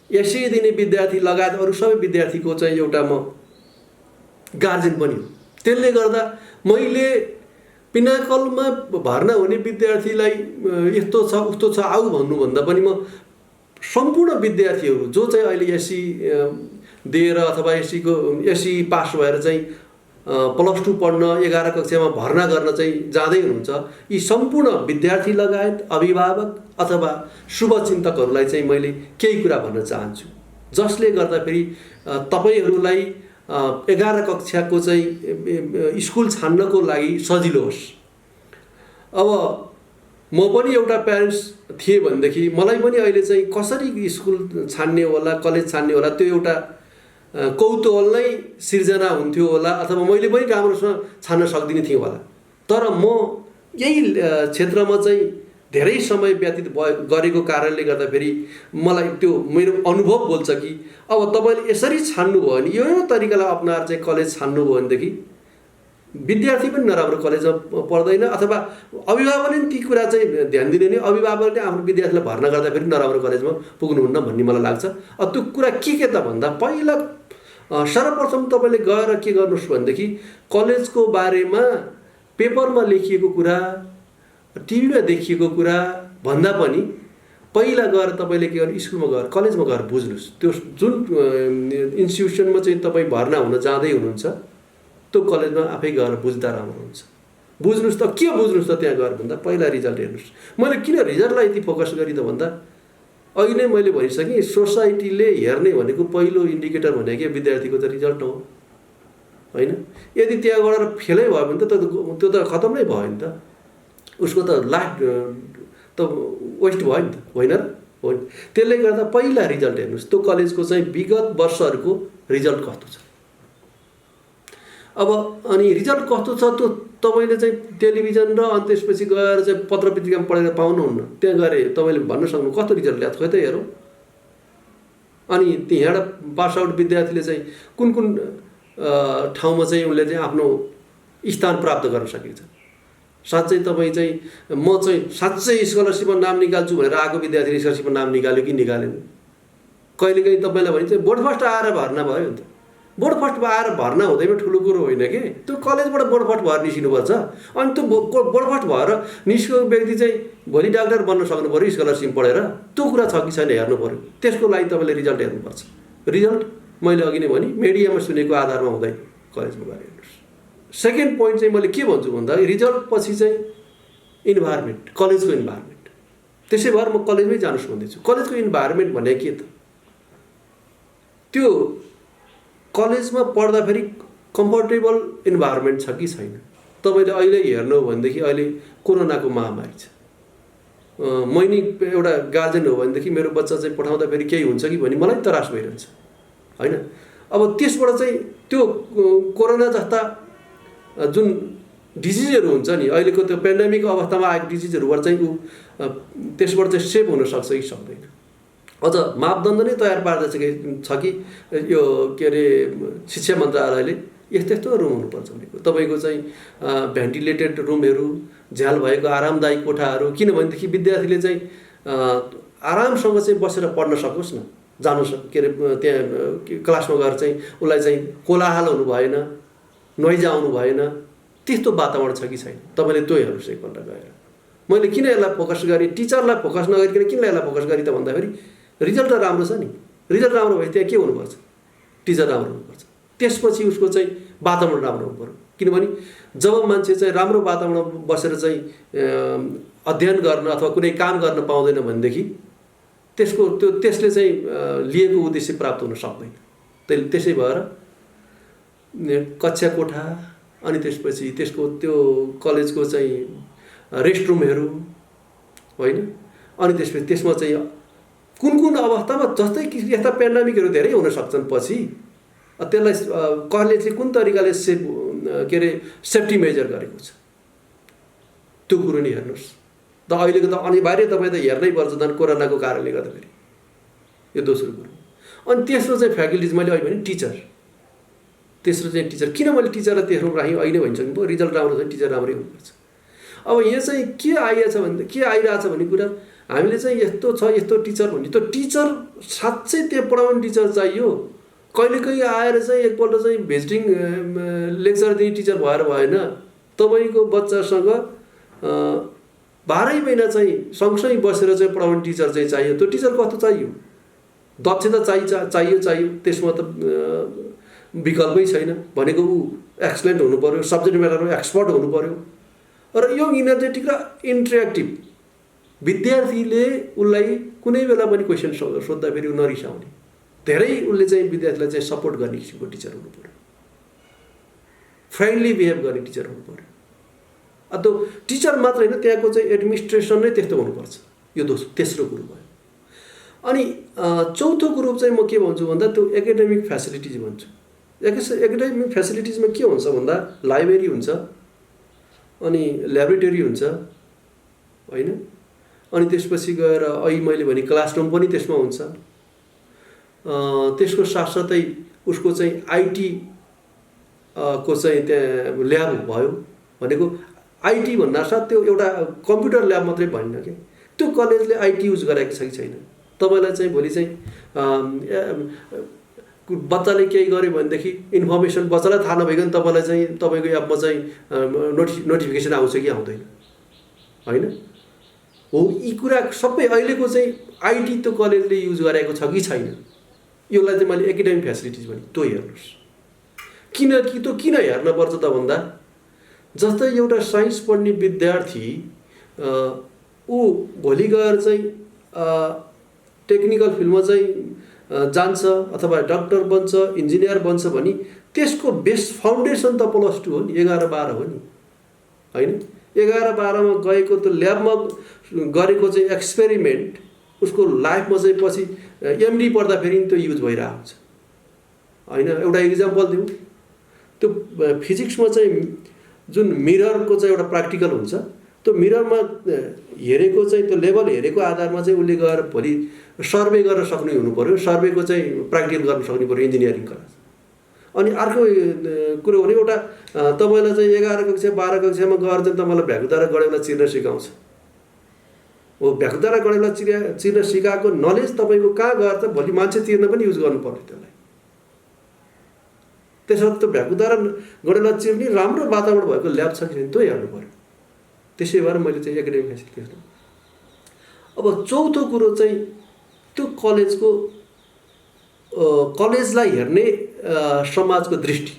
एसए दिने विद्यार्थी लगायत अरू सबै विद्यार्थीको चाहिँ एउटा म गार्जेन पनि हो। त्यसले गर्दा मैले पिनाकलमा भर्ना हुने विद्यार्थीलाई यस्तो छ उस्तो छ आऊ भन्नुभन्दा पनि म सम्पूर्ण विद्यार्थीहरू जो चाहिँ अहिले एससी दिएर अथवा एससी पास भएर चाहिँ +2 पढ्न 11 कक्षामा भर्ना गर्न चाहिँ जाँदै हुनुहुन्छ, यी सम्पूर्ण विद्यार्थी लगायत अभिभावक अथवा शुभचिन्तकहरूलाई चाहिँ मैले केही कुरा भन्न चाहन्छु, जसले गर्दाखेरि तपाईँहरूलाई 11 कक्षाको चाहिँ स्कुल छान्नको लागि सजिलो होस्। अब म पनि एउटा प्यारेन्ट्स थिएँ भनेदेखि मलाई पनि अहिले चाहिँ कसरी स्कुल छान्ने होला, कलेज छान्ने होला, त्यो एउटा कौतूहल नै सिर्जना हुन्थ्यो होला, अथवा मैले पनि राम्रोसँग छान्न सक्दिनँ थिएँ होला। तर म यही क्षेत्रमा चाहिँ धेरै समय व्यतीत गरेको कारणले गर्दाखेरि मलाई त्यो मेरो अनुभव बोल्छ कि अब तपाईँले यसरी छान्नुभयो भने, यो तरिकालाई अपनाएर चाहिँ कलेज छान्नुभयो भनेदेखि विद्यार्थी पनि नराम्रो कलेजमा पढ्दैन, अथवा अभिभावकले ती कुरा चाहिँ ध्यान दिने नि अभिभावकले आफ्नो विद्यार्थीलाई भर्ना गर्दाखेरि नराम्रो कलेजमा पुग्नुहुन्न भन्ने मलाई लाग्छ। त्यो कुरा के त भन्दा पहिला सर्वप्रथम तपाईँले गएर के गर्नुहोस् भनेदेखि कलेजको बारेमा पेपरमा लेखिएको कुरा, टिभीमा देखिएको कुरा भन्दा पनि पहिला गएर तपाईँले के गर्नु, स्कुलमा गएर कलेजमा गएर बुझ्नुहोस्। त्यो जुन इन्स्टिट्युसनमा चाहिँ तपाईँ भर्ना हुन जाँदै हुनुहुन्छ त्यो कलेजमा आफै गएर बुझ्दा राम्रो हुन्छ। बुझ्नुहोस् त, के बुझ्नुहोस् त त्यहाँ गएर भन्दा पहिला रिजल्ट हेर्नुहोस्। मैले किन रिजल्टलाई यति फोकस गरेँ त भन्दा अहिले मैले भनिसकेँ सोसाइटीले हेर्ने भनेको पहिलो इन्डिकेटर भनेको विद्यार्थीको त रिजल्ट हो होइन। यदि त्यहाँ गएर फेलै भयो भने त त्यो त खतम नै भयो नि त, उसको त लाइफ त वेस्ट भयो नि त, होइन र? हो। त्यसले गर्दा पहिला रिजल्ट हेर्नुहोस्, त्यो कलेजको चाहिँ विगत वर्षहरूको रिजल्ट कस्तो छ। अब अनि रिजल्ट कस्तो छ त्यो तपाईँले चाहिँ टेलिभिजन र अनि त्यसपछि गएर चाहिँ पत्र पत्रिकामा पढेर पाउनुहुन्न। त्यहाँ गएर तपाईँले भन्न सक्नु कस्तो रिजल्ट ल्याएको खोइ त हेरौँ। अनि त्यहाँबाट पास आउट विद्यार्थीले चाहिँ कुन कुन ठाउँमा चाहिँ उसले चाहिँ आफ्नो स्थान प्राप्त गर्न सकेको छ। साँच्चै तपाईँ चाहिँ म चाहिँ साँच्चै स्कलरसिपमा नाम निकाल्छु भनेर आएको विद्यार्थीले स्कलरसिपमा नाम निकाल्यो कि निकालेन? कहिलेकाहीँ तपाईँलाई भने चाहिँ बोर्ड फर्स्ट आएर भर्ना भयो नि त। बोर्ड फर्स्ट आएर भर्ना हुँदैमा ठुलो कुरो होइन कि, त्यो कलेजबाट बोर्ड फर्स्ट भएर निस्किनुपर्छ। अनि त्यो बोर्ड फर्स्ट भएर निस्केको व्यक्ति चाहिँ भोलि डाक्टर बन्न सक्नु पऱ्यो स्कलरसिप पढेर, त्यो कुरा छ कि छैन हेर्नु पऱ्यो। त्यसको लागि तपाईँले रिजल्ट हेर्नुपर्छ। रिजल्ट मैले अघि नै भने मिडियामा सुनेको आधारमा हुँदैन, कलेजमा गएर हेर्नुहोस्। सेकेन्ड पोइन्ट चाहिँ मैले के भन्छु भन्दा रिजल्ट पछि चाहिँ इन्भाइरोमेन्ट, कलेजको इन्भाइरोमेन्ट। त्यसै भएर म कलेजमै जानुहोस् भन्दैछु। कलेजको इन्भाइरोमेन्ट भने के त? त्यो कलेजमा पढ्दाखेरि कम्फर्टेबल इन्भाइरोमेन्ट छ कि छैन? तपाईँले अहिले हेर्नु भनेदेखि अहिले कोरोनाको महामारी छ। मैले एउटा गार्जेन हो भनेदेखि मेरो बच्चा चाहिँ पठाउँदाखेरि केही हुन्छ कि भने मलाई तरास भइरहन्छ होइन। अब त्यसबाट चाहिँ त्यो कोरोना जस्ता जुन डिजिजहरू हुन्छ नि, अहिलेको त्यो पेन्डेमिक अवस्थामा आएको डिजिजहरूबाट चाहिँ त्यसबाट चाहिँ सेभ हुन सक्छ कि सक्दैन? अझ मापदण्ड नै तयार पार्दैछ कि यो के अरे शिक्षा मन्त्रालयले यस्तो यस्तो रुम हुनुपर्छ भनेको। तपाईँको चाहिँ भेन्टिलेटेड रुमहरू, झ्याल भएको आरामदायी कोठाहरू, किनभनेदेखि विद्यार्थीले चाहिँ आरामसँग चाहिँ बसेर पढ्न सकोस् न, जानु के अरे त्यहाँ क्लासमा गएर चाहिँ उसलाई चाहिँ कोलाहल हुनु भएन, नोइज आउनु भएन, त्यस्तो वातावरण छ कि छैन? तपाईँले त्यो हेर्नुहोस् एकपल्ट गएर। मैले किन यसलाई फोकस गरेँ, टिचरलाई फोकस नगरिकन किन यसलाई फोकस गरेँ त भन्दाखेरि रिजल्ट त राम्रो छ नि। रिजल्ट राम्रो भए त्यहाँ के हुनुपर्छ? टिचर राम्रो हुनुपर्छ, त्यसपछि उसको चाहिँ वातावरण राम्रो हुनु पऱ्यो। किनभने जब मान्छे चाहिँ राम्रो वातावरणमा बसेर चाहिँ अध्ययन गर्न अथवा कुनै काम गर्न पाउँदैन भनेदेखि त्यसले चाहिँ लिएको उद्देश्य प्राप्त हुन सक्दैन। त्यसै भएर कक्षा कोठा अनि त्यसपछि त्यसको त्यो कलेजको चाहिँ रेस्टरुमहरू होइन, अनि त्यसपछि त्यसमा चाहिँ कुन अवस्थामा जस्तै कि यस्ता पेन्डामिकहरू धेरै हुन सक्छन् पछि त्यसलाई कलेजले कुन तरिकाले सेफ्टी मेजर गरेको छ त्यो कुरो नि हेर्नुहोस्। त अहिलेको त अनिवार्य तपाईँ त हेर्नै पर्छ झन् कोरोनाको कारणले गर्दाखेरि, यो दोस्रो कुरो। अनि तेस्रो चाहिँ फ्याकल्टिज मैले अहिले भने टिचर, तेस्रो चाहिँ टिचर। किन मैले टिचरलाई तेस्रो राखेँ अहिले भन्छ नि रिजल्ट राम्रो छ टिचर राम्रै हुनुपर्छ। अब यहाँ चाहिँ के आइरहेछ भन्ने कुरा हामीले चाहिँ यस्तो छ यस्तो टिचर भन्ने, त्यो टिचर साँच्चै त्यो पढाउने टिचर चाहियो। कहिलेकाहीँ आएर चाहिँ एकपल्ट चाहिँ भिजिटिङ लेक्चर दिने टिचर भएर भएन। तपाईँको बच्चासँग 12 महिना चाहिँ सँगसँगै बसेर चाहिँ पढाउने टिचर चाहिँ चाहियो। त्यो टिचर कस्तो चाहियो? दक्षता चाहियो। त्यसमा त विकल्पै छैन। भनेको ऊ एक्सलेन्ट हुनु पर्यो, सब्जेक्ट म्याटरमा एक्सपर्ट हुनु पर्यो। र यो इनर्जेटिक र इन्टरेक्टिभ, विद्यार्थीले उसलाई कुनै बेला पनि क्वेसन सोद्धाखेरि नरिसाउने, धेरै उसले चाहिँ विद्यार्थीलाई चाहिँ सपोर्ट गर्ने किसिमको टिचर हुनु पर्यो, फ्रेन्डली बिहेभ गर्ने टिचर हुनु पर्यो। त्यो टिचर मात्र होइन, त्यहाँको चाहिँ एडमिनिस्ट्रेसन नै त्यस्तो हुनुपर्छ। यो तेस्रो कुरो भयो। अनि चौथो कुरो चाहिँ म के भन्छु भन्दा त्यो एकाडेमिक फेसिलिटिज भन्छु। एकाडेमिक फेसिलिटिजमा के हुन्छ भन्दा लाइब्रेरी हुन्छ, अनि ल्याबोरेटरी हुन्छ होइन, अनि त्यसपछि गएर अहिले मैले भने क्लासरुम पनि त्यसमा हुन्छ। त्यसको साथसाथै उसको चाहिँ आइटी को चाहिँ त्यहाँ ल्याब भयो। भनेको आइटी भन्नासाथ त्यो एउटा कम्प्युटर ल्याब मात्रै भएन कि त्यो कलेजले आइटी युज गरेको छ कि छैन। तपाईँलाई चाहिँ भोलि चाहिँ बच्चाले केही गर्यो भनेदेखि इन्फर्मेसन बच्चालाई थाहा नभइकन तपाईँलाई चाहिँ तपाईँको एपमा चाहिँ नोटिफिकेसन आउँछ कि आउँदैन होइन हो। यी कुरा सबै अहिलेको चाहिँ आइटी त्यो कलेजले युज गरेको छ कि छैन, यसलाई चाहिँ मैले एकाडेमिक फेसिलिटिज भने त्यो हेर्नुहोस्। किनकि त्यो किन हेर्नुपर्छ त भन्दा जस्तै एउटा साइन्स पढ्ने विद्यार्थी ऊ भोलि गएर चाहिँ टेक्निकल फिल्डमा चाहिँ जान्छ अथवा डक्टर बन्छ, इन्जिनियर बन्छ भने त्यसको बेस फाउन्डेसन त +2 हो नि, 11-12 हो नि होइन। 11-12मा गएको त्यो ल्याबमा गरेको चाहिँ एक्सपेरिमेन्ट उसको लाइफमा चाहिँ पछि एमडी पढ्दाखेरि त्यो युज भइरहेको हुन्छ होइन। एउटा इक्जाम्पल दिउँ, त्यो फिजिक्समा चाहिँ जुन मिररको चाहिँ एउटा प्र्याक्टिकल हुन्छ, त्यो मिररमा हेरेको चाहिँ त्यो लेभल हेरेको आधारमा चाहिँ उसले गएर भोलि सर्वे गर्न सक्ने हुनु पऱ्यो, सर्वेको चाहिँ प्र्याक्टिकल गर्न सक्नु पऱ्यो इन्जिनियरिङ कलेज। अनि अर्को कुरो भने एउटा तपाईँलाई चाहिँ 11 कक्षा 12 कक्षामा गएर चाहिँ तपाईँलाई भ्याकुदारा गडेला चिर्न सिकाउँछ। हो भ्याकुदारा गडेला चिर्न सिकाएको नलेज तपाईँको कहाँ गएर चाहिँ भोलि मान्छे चिर्न पनि युज गर्नु पर्यो त्यसलाई। त्यसर्थ त्यो भ्याकुदारा गडेला चिर्ने राम्रो वातावरण भएको ल्याब छ कि छैन त्यो हेर्नु पऱ्यो। त्यसै भएर मैले चाहिँ एकाडेमिक फेसिलिटिज। अब चौथो कुरो चाहिँ त्यो कलेजलाई हेर्ने समाजको दृष्टि।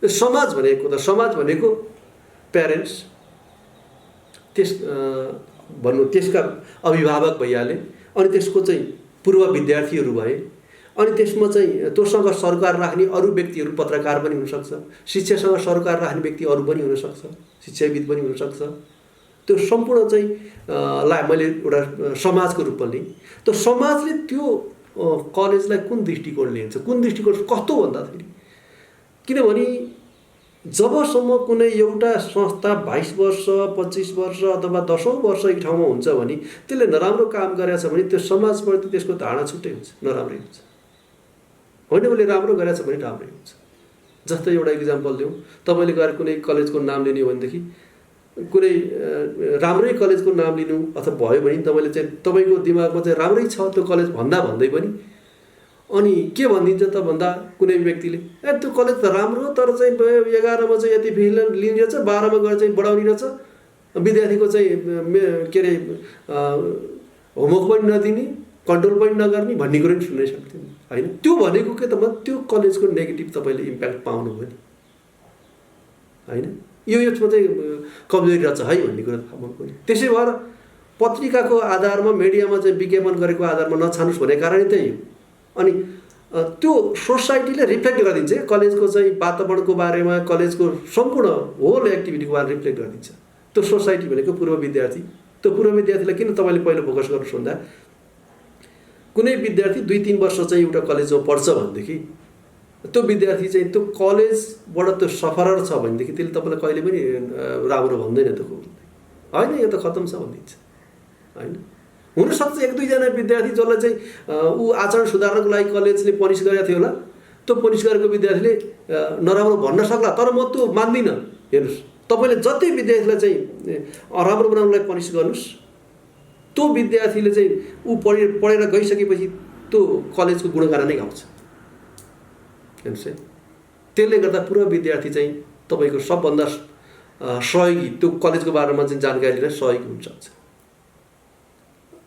समाज भनेको प्यारेन्ट्स, त्यसका अभिभावक भइहाले, अनि त्यसको चाहिँ पूर्व विद्यार्थीहरू भए, अनि त्यसमा चाहिँ त्योसँग सरोकार राख्ने अरू व्यक्तिहरू पत्रकार पनि हुनसक्छ, शिक्षासँग सरोकार राख्ने व्यक्ति अरू पनि हुनसक्छ, शिक्षाविद पनि हुनसक्छ। त्यो सम्पूर्ण चाहिँ लाई मैले एउटा समाजको रूपमा लिएँ। त्यो समाजले त्यो कलेजलाई कुन दृष्टिकोणले हेर्छ, कुन दृष्टिकोण कस्तो भन्दाखेरि, किनभने जबसम्म कुनै एउटा संस्था 22 वर्ष 25 वर्ष अथवा 10औं वर्ष एक ठाउँमा हुन्छ भने त्यसले नराम्रो काम गरेछ भने त्यो समाजप्रति त्यसको धारणा छुट्टै हुन्छ, नराम्रै हुन्छ होइन। उसले राम्रो गरेछ भने राम्रै हुन्छ। जस्तै एउटा इक्जाम्पल दिउँ, तपाईँले गएर कुनै कलेजको नाम लिने हो भनेदेखि कुनै राम्रै कलेजको नाम लिनु अथवा भयो भने तपाईँले चाहिँ तपाईँको दिमागमा चाहिँ राम्रै छ त्यो कलेज भन्दै पनि अनि के भनिदिन्छ त भन्दा कुनै व्यक्तिले त्यो कलेज त राम्रो तर चाहिँ 11मा चाहिँ यति फी लिने रहेछ, 12मा गएर चाहिँ बढाउने रहेछ, विद्यार्थीको चाहिँ के अरे होमवर्क पनि नदिने, कन्ट्रोल पनि नगर्ने भन्ने कुरो पनि सुन्नै सक्थ्यो होइन। त्यो भनेको के त त्यो कलेजको नेगेटिभ तपाईँले इम्प्याक्ट पाउनुभयो नि होइन। यसमा चाहिँ कमजोरी रहेछ है भन्ने कुरो थाहा पाउनु। त्यसै भएर पत्रिकाको आधारमा मिडियामा चाहिँ विज्ञापन गरेको आधारमा नछानुस् भन्ने कारण त्यही हो। अनि त्यो सोसाइटीले रिफ्लेक्ट गरिदिन्छ कलेजको चाहिँ वातावरणको बारेमा, कलेजको सम्पूर्ण होल एक्टिभिटीको बारेमा रिफ्लेक्ट गरिदिन्छ। त्यो सोसाइटी भनेको पूर्व विद्यार्थी, त्यो पूर्व विद्यार्थीलाई किन तपाईँले पहिलो फोकस गर्नुहोस् भन्दा कुनै विद्यार्थी 2-3 वर्ष चाहिँ एउटा कलेजमा पढ्छ भनेदेखि त्यो विद्यार्थी चाहिँ त्यो कलेजबाट त्यो सफरर छ भनेदेखि त्यसले तपाईँलाई कहिले पनि राम्रो भन्दैन, त्यो होइन यो त खत्तम छ भनिदिन्छ होइन। हुनसक्छ 1-2 जना विद्यार्थी जसलाई चाहिँ ऊ आचरण सुधार्नको लागि कलेजले पनिस गरेको थियो होला, त्यो पनिस गरेको विद्यार्थीले नराम्रो भन्न सक्ला, तर म त्यो मान्दिनँ। हेर्नुहोस्, तपाईँले जति विद्यार्थीलाई चाहिँ राम्रो बनाउनलाई पनिस गर्नुहोस्, त्यो विद्यार्थीले चाहिँ ऊ पढेर गइसकेपछि त्यो कलेजको गुणगान नै गाउँछ। हेर्नुहोस् है, त्यसले गर्दा पूर्व विद्यार्थी चाहिँ तपाईँको सबभन्दा सहयोगी, त्यो कलेजको बारेमा चाहिँ जानकारी लिन सहयोगी हुनसक्छ,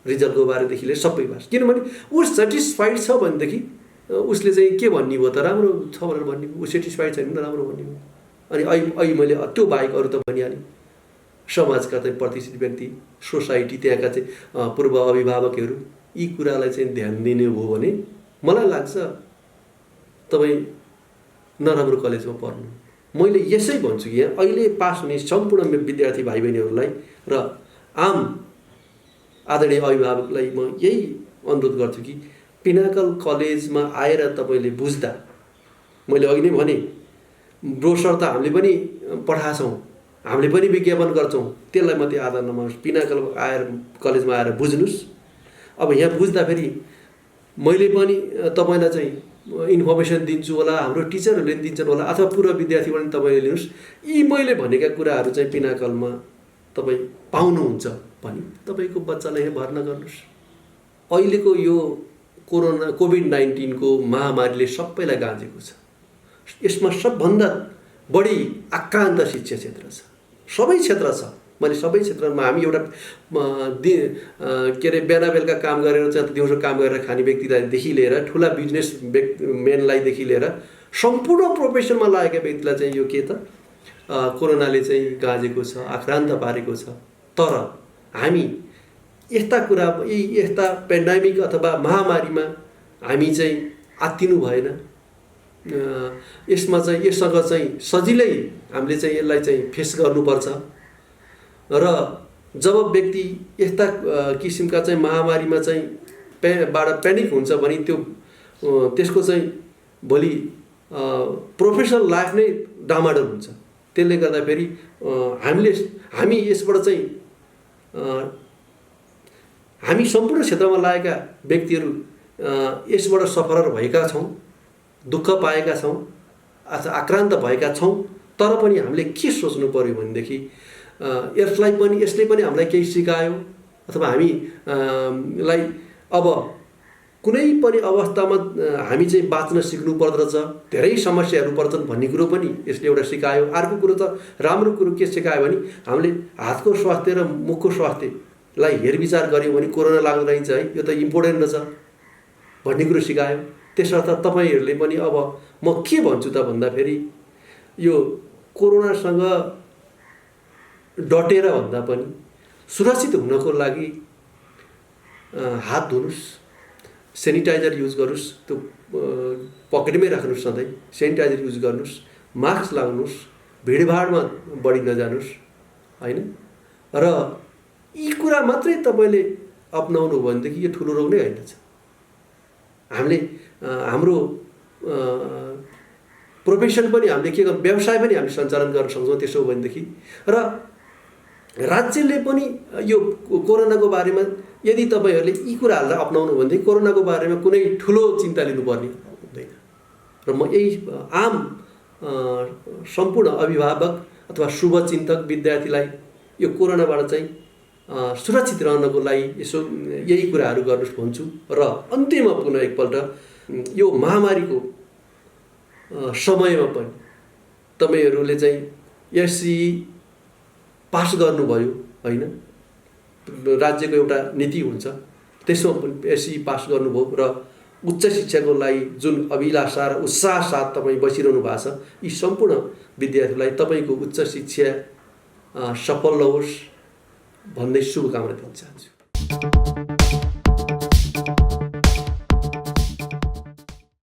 रिजल्टको बारेदेखि लिएर सबै बारे। किनभने ऊ सेटिस्फाइड छ भनेदेखि उसले चाहिँ के भन्ने भयो त, राम्रो छ भनेर भन्ने भयो। ऊ सेटिस्फाइड छैन त राम्रो भन्ने भयो। अनि अहिले मैले त्यो बाहेक अरू त भनिहालेँ, समाजका चाहिँ प्रतिष्ठित व्यक्ति, सोसाइटी, त्यहाँका चाहिँ पूर्व अभिभावकहरू यी कुरालाई चाहिँ ध्यान दिने हो भने मलाई लाग्छ तपाईँ नराम्रो कलेजमा पढ्नु। मैले यसै भन्छु कि यहाँ अहिले पास हुने सम्पूर्ण विद्यार्थी भाइ बहिनीहरूलाई र आम आदरणीय अभिभावकलाई म यही अनुरोध गर्छु कि पिनाकल कलेजमा आएर तपाईँले बुझ्दा, मैले अघि नै भने ब्रोसर त हामीले पनि पठाएछौँ, हामीले पनि विज्ञापन गर्छौँ, त्यसलाई मात्रै आधार नमान्नुहोस्। पिनाकल कलेजमा आएर बुझ्नुहोस्। अब यहाँ बुझ्दाखेरि मैले पनि तपाईँलाई चाहिँ इन्फर्मेसन दिन्छु होला, हाम्रो टिचरहरूले पनि दिन्छन् होला, अथवा पूर्व विद्यार्थीबाट पनि तपाईँले लिनुहोस्। यी मैले भनेका कुराहरू चाहिँ पिनाकलमा तपाईँ पाउनुहुन्छ भने तपाईँको बच्चालाई यहाँ भर्ना गर्नुहोस्। अहिलेको यो कोभिड-19 को महामारीले सबैलाई गाँजेको छ। यसमा सबभन्दा बढी आक्रान्त शिक्षा क्षेत्र छ, सबै क्षेत्र छ। मैले सबै क्षेत्रमा हामी एउटा के अरे बिहान बेलुका काम गरेर चाहिँ दिउँसो काम गरेर खाने व्यक्तिलाईदेखि लिएर ठुला बिजनेस मेनलाईदेखि लिएर सम्पूर्ण प्रोफेसनमा लागेका व्यक्तिलाई चाहिँ यो के त कोरोनाले चाहिँ गाँजेको छ, आक्रान्त पारेको छ। तर हामी यस्ता कुरा, यस्ता पेन्डेमिक अथवा महामारीमा हामी चाहिँ आत्तिनु भएन। यसमा चाहिँ यससँग चाहिँ सजिलै हामीले चाहिँ यसलाई चाहिँ फेस गर्नुपर्छ। र जब व्यक्ति यस्ता किसिमका चाहिँ महामारीमा चाहिँ प्यानिक हुन्छ भने त्यसको चाहिँ भोलि प्रोफेसनल लाइफ नै डामाडोल हुन्छ। त्यसले गर्दाखेरि हामी यसबाट चाहिँ हामी सम्पूर्ण क्षेत्रमा लागेका व्यक्तिहरू यसबाट सफर भएका छौँ, दुःख पाएका छौँ, आक्रान्त भएका छौँ। तर पनि हामीले के सोच्नु पर्यो भनेदेखि यसले पनि हामीलाई केही सिकायो, अथवा हामीलाई अब कुनै पनि अवस्थामा हामी चाहिँ बाँच्न सिक्नु पर्दछ, धेरै समस्याहरू पर्छन् भन्ने कुरो पनि यसले एउटा सिकायो। अर्को कुरो त राम्रो कुरो के सिकायो भने हामीले हातको स्वास्थ्य र मुखको स्वास्थ्यलाई हेरविचार गऱ्यौँ भने कोरोना लाग्दो रहेछ है, यो त इम्पोर्टेन्ट रहेछ भन्ने कुरो सिकायो। त्यसर्थ तपाईँहरूले पनि अब म के भन्छु त भन्दाखेरि यो कोरोनासँग डटेर भन्दा पनि सुरक्षित हुनको लागि हात धुनुहोस्, सेनिटाइजर युज गर्नुहोस्, त्यो पकेटमै राख्नुहोस्, सधैँ सेनिटाइजर युज गर्नुहोस्, मास्क लगाउनुहोस्, भिडभाडमा बढी नजानुहोस् होइन। र यी कुरा मात्रै तपाईँले अपनाउनु हो भनेदेखि यो ठुलो रोग नै होइन छ। हामीले हाम्रो प्रोफेसन पनि हामीले के गर्नु, व्यवसाय पनि हामीले सञ्चालन गर्न सक्छौँ त्यसो हो भनेदेखि। र राज्यले पनि यो कोरोनाको बारेमा यदि तपाईँहरूले यी कुराहरूलाई अपनाउनु भनेदेखि कोरोनाको बारेमा कुनै ठुलो चिन्ता लिनुपर्ने हुँदैन। र म यही आम सम्पूर्ण अभिभावक अथवा शुभचिन्तक विद्यार्थीलाई यो कोरोनाबाट चाहिँ सुरक्षित रहनको लागि यसो यही कुराहरू गर्नुहोस् भन्छु। र अन्त्यमा पुनः एकपल्ट यो महामारीको समयमा पनि तपाईँहरूले चाहिँ एससी पास गर्नुभयो होइन, राज्यको एउटा नीति हुन्छ, त्यसमा पनि एससी पास गर्नुभयो र उच्च शिक्षाको लागि जुन अभिलाषा र उत्साह साथ तपाईँ बसिरहनु भएको छ, यी सम्पूर्ण विद्यार्थीलाई तपाईँको उच्च शिक्षा सफल होस् भन्दै शुभकामना दिन चाहन्छु।